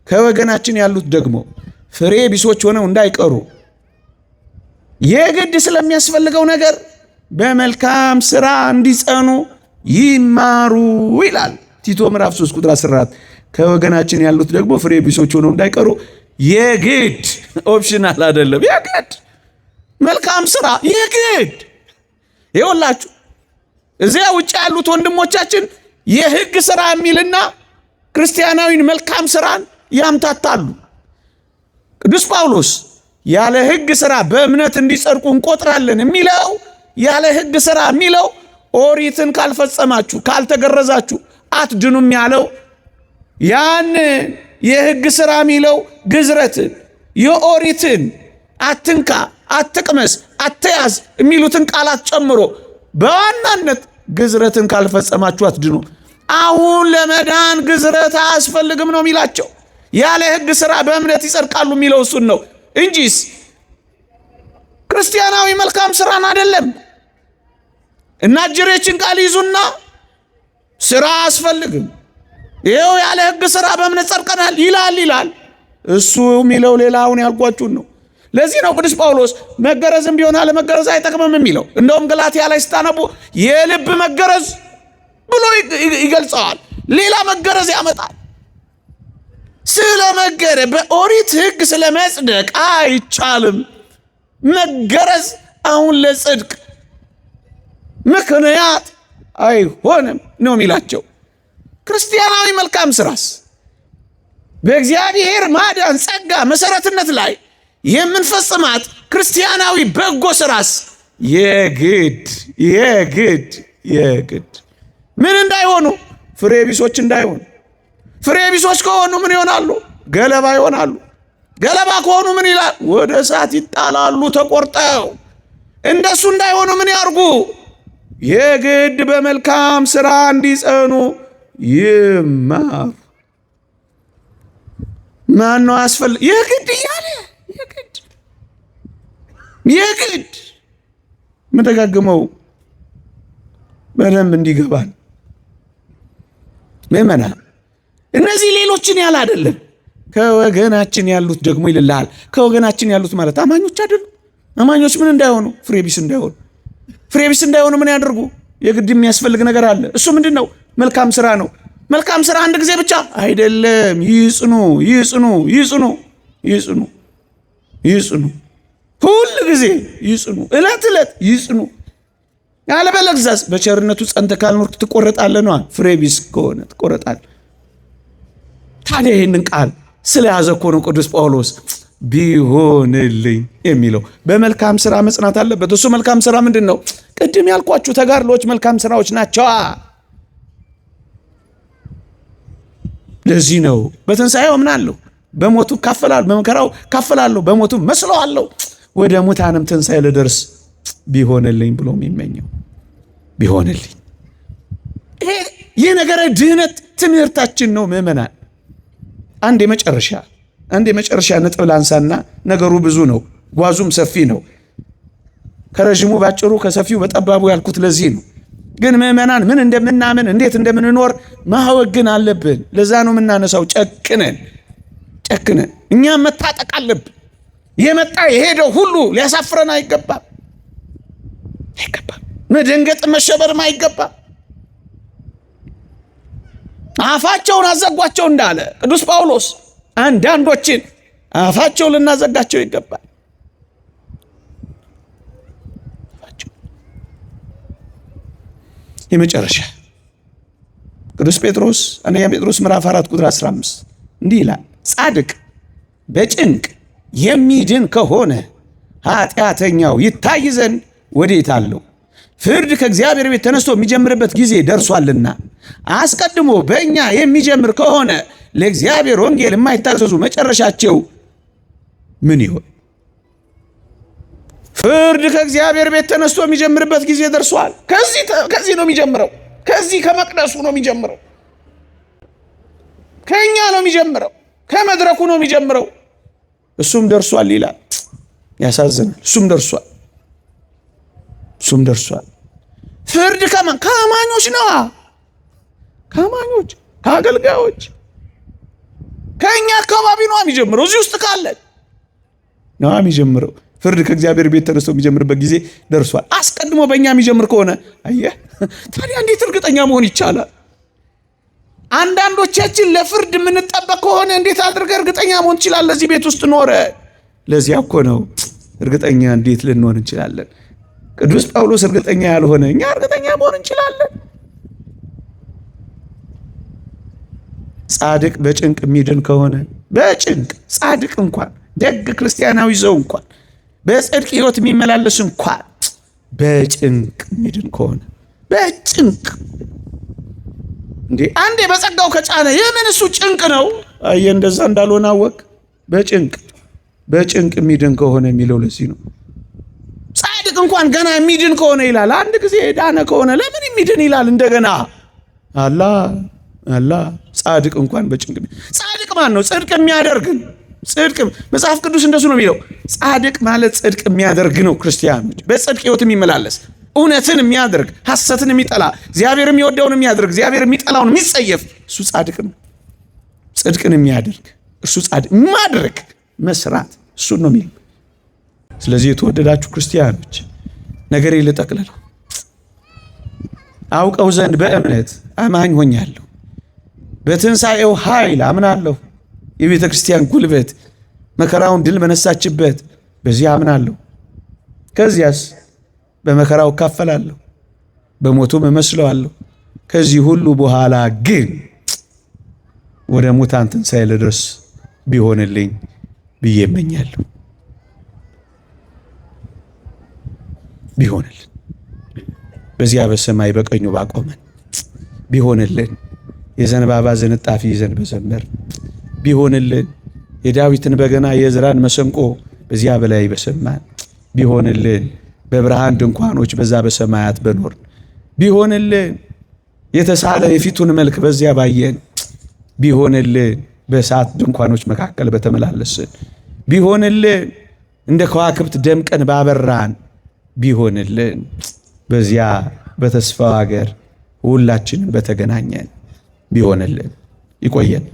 ከወገናችን ያሉት ደግሞ ፍሬ ቢሶች ሆነው እንዳይቀሩ የግድ ስለሚያስፈልገው ነገር በመልካም ስራ እንዲጸኑ ይማሩ ይላል ቲቶ ምዕራፍ 3 ቁጥር 14። ከወገናችን ያሉት ደግሞ ፍሬ ቢሶች ሆነው እንዳይቀሩ የግድ ኦፕሽናል አይደለም፣ የግድ መልካም ስራ የግድ። ይኸውላችሁ እዚያ ውጭ ያሉት ወንድሞቻችን የሕግ ስራ የሚልና ክርስቲያናዊን መልካም ስራን ያምታታሉ። ቅዱስ ጳውሎስ ያለ ሕግ ስራ በእምነት እንዲጸድቁ እንቆጥራለን የሚለው ያለ ሕግ ስራ የሚለው ኦሪትን ካልፈጸማችሁ ካልተገረዛችሁ አትድኑም ያለው ያን የሕግ ስራ የሚለው ግዝረትን የኦሪትን አትንካ፣ አትቅመስ፣ አትያዝ የሚሉትን ቃላት ጨምሮ በዋናነት ግዝረትን ካልፈጸማችሁ አትድኑ። አሁን ለመዳን ግዝረት አያስፈልግም ነው የሚላቸው። ያለ ሕግ ስራ በእምነት ይጸድቃሉ የሚለው እሱን ነው እንጂስ ክርስቲያናዊ መልካም ስራን አይደለም። እና ጅሬችን ቃል ይዙና ስራ አያስፈልግም። ይኸው ያለ ሕግ ስራ በእምነት ጸድቀናል ይላል። እሱ የሚለው ሌላ አሁን ያልኳችሁን ነው። ለዚህ ነው ቅዱስ ጳውሎስ መገረዝም ቢሆን አለመገረዝ አይጠቅምም የሚለው። እንደውም ገላትያ ላይ ስታነቡ የልብ መገረዝ ብሎ ይገልጸዋል። ሌላ መገረዝ ያመጣል። ስለ መገረዝ በኦሪት ሕግ ስለ መጽደቅ አይቻልም። መገረዝ አሁን ለጽድቅ ምክንያት አይሆንም ነው የሚላቸው። ክርስቲያናዊ መልካም ስራስ በእግዚአብሔር ማዳን ጸጋ መሰረትነት ላይ የምንፈጽማት ክርስቲያናዊ በጎ ስራስ የግድ ምን እንዳይሆኑ? ፍሬ ቢሶች እንዳይሆኑ። ፍሬ ቢሶች ከሆኑ ምን ይሆናሉ? ገለባ ይሆናሉ። ገለባ ከሆኑ ምን ይላል? ወደ እሳት ይጣላሉ ተቆርጠው። እንደሱ እንዳይሆኑ ምን ያርጉ? የግድ በመልካም ስራ እንዲጸኑ ይማሩ። ማን ነው አስፈልግ የግድ እያለ የግድ መደጋግመው በደንብ እንዲገባን ምእመናን። እነዚህ ሌሎችን ያለ አይደለም፣ ከወገናችን ያሉት ደግሞ ይልልሃል። ከወገናችን ያሉት ማለት አማኞች አይደሉም። አማኞች ምን እንዳይሆኑ? ፍሬቢስ እንዳይሆኑ ምን ያደርጉ? የግድ የሚያስፈልግ ነገር አለ። እሱ ምንድን ነው? መልካም ስራ ነው። መልካም ስራ አንድ ጊዜ ብቻ አይደለም። ይጽኑ፣ ሁል ጊዜ ይጽኑ፣ ዕለት ይጽኑ። ያለበለዚያስ በቸርነቱ ጸንተህ ካልኖርክ ትቆረጣለህ ነዋ። ፍሬቢስ ከሆነ ትቆረጣለህ። ታዲያ ይህንን ቃል ስለያዘ እኮ ነው ቅዱስ ጳውሎስ ቢሆንልኝ የሚለው። በመልካም ስራ መጽናት አለበት። እሱ መልካም ስራ ምንድን ነው? ቅድም ያልኳችሁ ተጋድሎች መልካም ስራዎች ናቸዋ። ለዚህ ነው በትንሣኤው እምናለሁ፣ በሞቱ እካፈላለሁ፣ በመከራው እካፈላለሁ፣ በሞቱ መስለዋለሁ፣ ወደ ሙታንም ትንሣኤ ልደርስ ቢሆንልኝ ብሎ የሚመኘው። ቢሆንልኝ ይህ ነገረ ድህነት ትምህርታችን ነው ምእመናን። አንድ የመጨረሻ ነጥብ ላንሳና፣ ነገሩ ብዙ ነው፣ ጓዙም ሰፊ ነው። ከረዥሙ ባጭሩ፣ ከሰፊው በጠባቡ ያልኩት ለዚህ ነው። ግን ምእመናን ምን እንደምናምን እንዴት እንደምንኖር ማወቅ ግን አለብን። ለዛ ነው የምናነሳው። ጨክነን እኛም መታጠቅ አለብን። የመጣ የሄደው ሁሉ ሊያሳፍረን አይገባም። መደንገጥ መሸበርም አይገባም። አፋቸውን አዘጓቸው እንዳለ ቅዱስ ጳውሎስ አንዳንዶችን አፋቸውን ልናዘጋቸው ይገባል። የመጨረሻ ቅዱስ ጴጥሮስ አንደኛ ጴጥሮስ ምዕራፍ 4 ቁጥር 15 እንዲህ ይላል፣ ጻድቅ በጭንቅ የሚድን ከሆነ ኃጢአተኛው ይታይ ዘንድ ወዴት አለው? ፍርድ ከእግዚአብሔር ቤት ተነስቶ የሚጀምርበት ጊዜ ደርሷልና። አስቀድሞ በእኛ የሚጀምር ከሆነ ለእግዚአብሔር ወንጌል የማይታዘዙ መጨረሻቸው ምን ይሆን? ፍርድ ከእግዚአብሔር ቤት ተነስቶ የሚጀምርበት ጊዜ ደርሷል። ከዚህ ነው የሚጀምረው። ከዚህ ከመቅደሱ ነው የሚጀምረው። ከእኛ ነው የሚጀምረው። ከመድረኩ ነው የሚጀምረው። እሱም ደርሷል ይላል። ያሳዝናል። እሱም ደርሷል። ፍርድ ከአማኞች ነዋ። ከአማኞች፣ ከአገልጋዮች፣ ከእኛ አካባቢ ነው የሚጀምረው። እዚህ ውስጥ ካለን ነው የሚጀምረው። ፍርድ ከእግዚአብሔር ቤት ተነስቶ የሚጀምርበት ጊዜ ደርሷል። አስቀድሞ በእኛ የሚጀምር ከሆነ አየህ፣ ታዲያ እንዴት እርግጠኛ መሆን ይቻላል? አንዳንዶቻችን ለፍርድ የምንጠበቅ ከሆነ እንዴት አድርገህ እርግጠኛ መሆን ትችላለህ? እዚህ ቤት ውስጥ ኖረ። ለዚያ እኮ ነው እርግጠኛ እንዴት ልንሆን እንችላለን? ቅዱስ ጳውሎስ እርግጠኛ ያልሆነ እኛ እርግጠኛ መሆን እንችላለን? ጻድቅ በጭንቅ የሚድን ከሆነ ጻድቅ እንኳን ደግ ክርስቲያናዊ ሰው እንኳን በጽድቅ ሕይወት የሚመላለስ እንኳን በጭንቅ የሚድን ከሆነ በጭንቅ እንዴ አንዴ በጸጋው ከጫነ የምን እሱ ጭንቅ ነው? አየህ እንደዛ እንዳልሆነ አወቅ። በጭንቅ የሚድን ከሆነ የሚለው ለዚህ ነው። ጻድቅ እንኳን ገና የሚድን ከሆነ ይላል። አንድ ጊዜ ዳነ ከሆነ ለምን የሚድን ይላል? እንደገና አላ ጻድቅ እንኳን በጭንቅ። ጻድቅ ማን ነው? ጽድቅ የሚያደርግን ጽድቅ መጽሐፍ ቅዱስ እንደሱ ነው የሚለው። ጻድቅ ማለት ጽድቅ የሚያደርግ ነው። ክርስቲያኖች በጽድቅ ሕይወት የሚመላለስ እውነትን የሚያደርግ ሐሰትን የሚጠላ እግዚአብሔር የሚወደውን የሚያደርግ እግዚአብሔር የሚጠላውን የሚጸየፍ እሱ ጻድቅ ነው። ጽድቅን የሚያደርግ እርሱ ጻድቅ ማድረግ መስራት እሱን ነው የሚል። ስለዚህ የተወደዳችሁ ክርስቲያኖች ነገሬ ልጠቅልለው። አውቀው ዘንድ በእምነት አማኝ ሆኛለሁ። በትንሣኤው ኃይል አምናለሁ። የቤተ ክርስቲያን ጉልበት መከራውን ድል በነሳችበት በዚህ አምናለሁ። ከዚያስ በመከራው እካፈላለሁ፣ በሞቱም እመስለዋለሁ። ከዚህ ሁሉ በኋላ ግን ወደ ሙታን ትንሣኤ ልድረስ ቢሆንልኝ ብዬ እመኛለሁ። ቢሆንልን በዚያ በሰማይ በቀኙ ባቆመን፣ ቢሆንልን የዘንባባ ዝንጣፊ ይዘን በዘመር፣ ቢሆንልን የዳዊትን በገና የዕዝራን መሰንቆ በዚያ በላይ በሰማን፣ ቢሆንልን በብርሃን ድንኳኖች በዛ በሰማያት በኖርን፣ ቢሆንልን የተሳለ የፊቱን መልክ በዚያ ባየን፣ ቢሆንልን በእሳት ድንኳኖች መካከል በተመላለስን፣ ቢሆንልን እንደ ከዋክብት ደምቀን ባበራን፣ ቢሆንልን በዚያ በተስፋው ሀገር ሁላችንም በተገናኘን፣ ቢሆንልን። ይቆየን።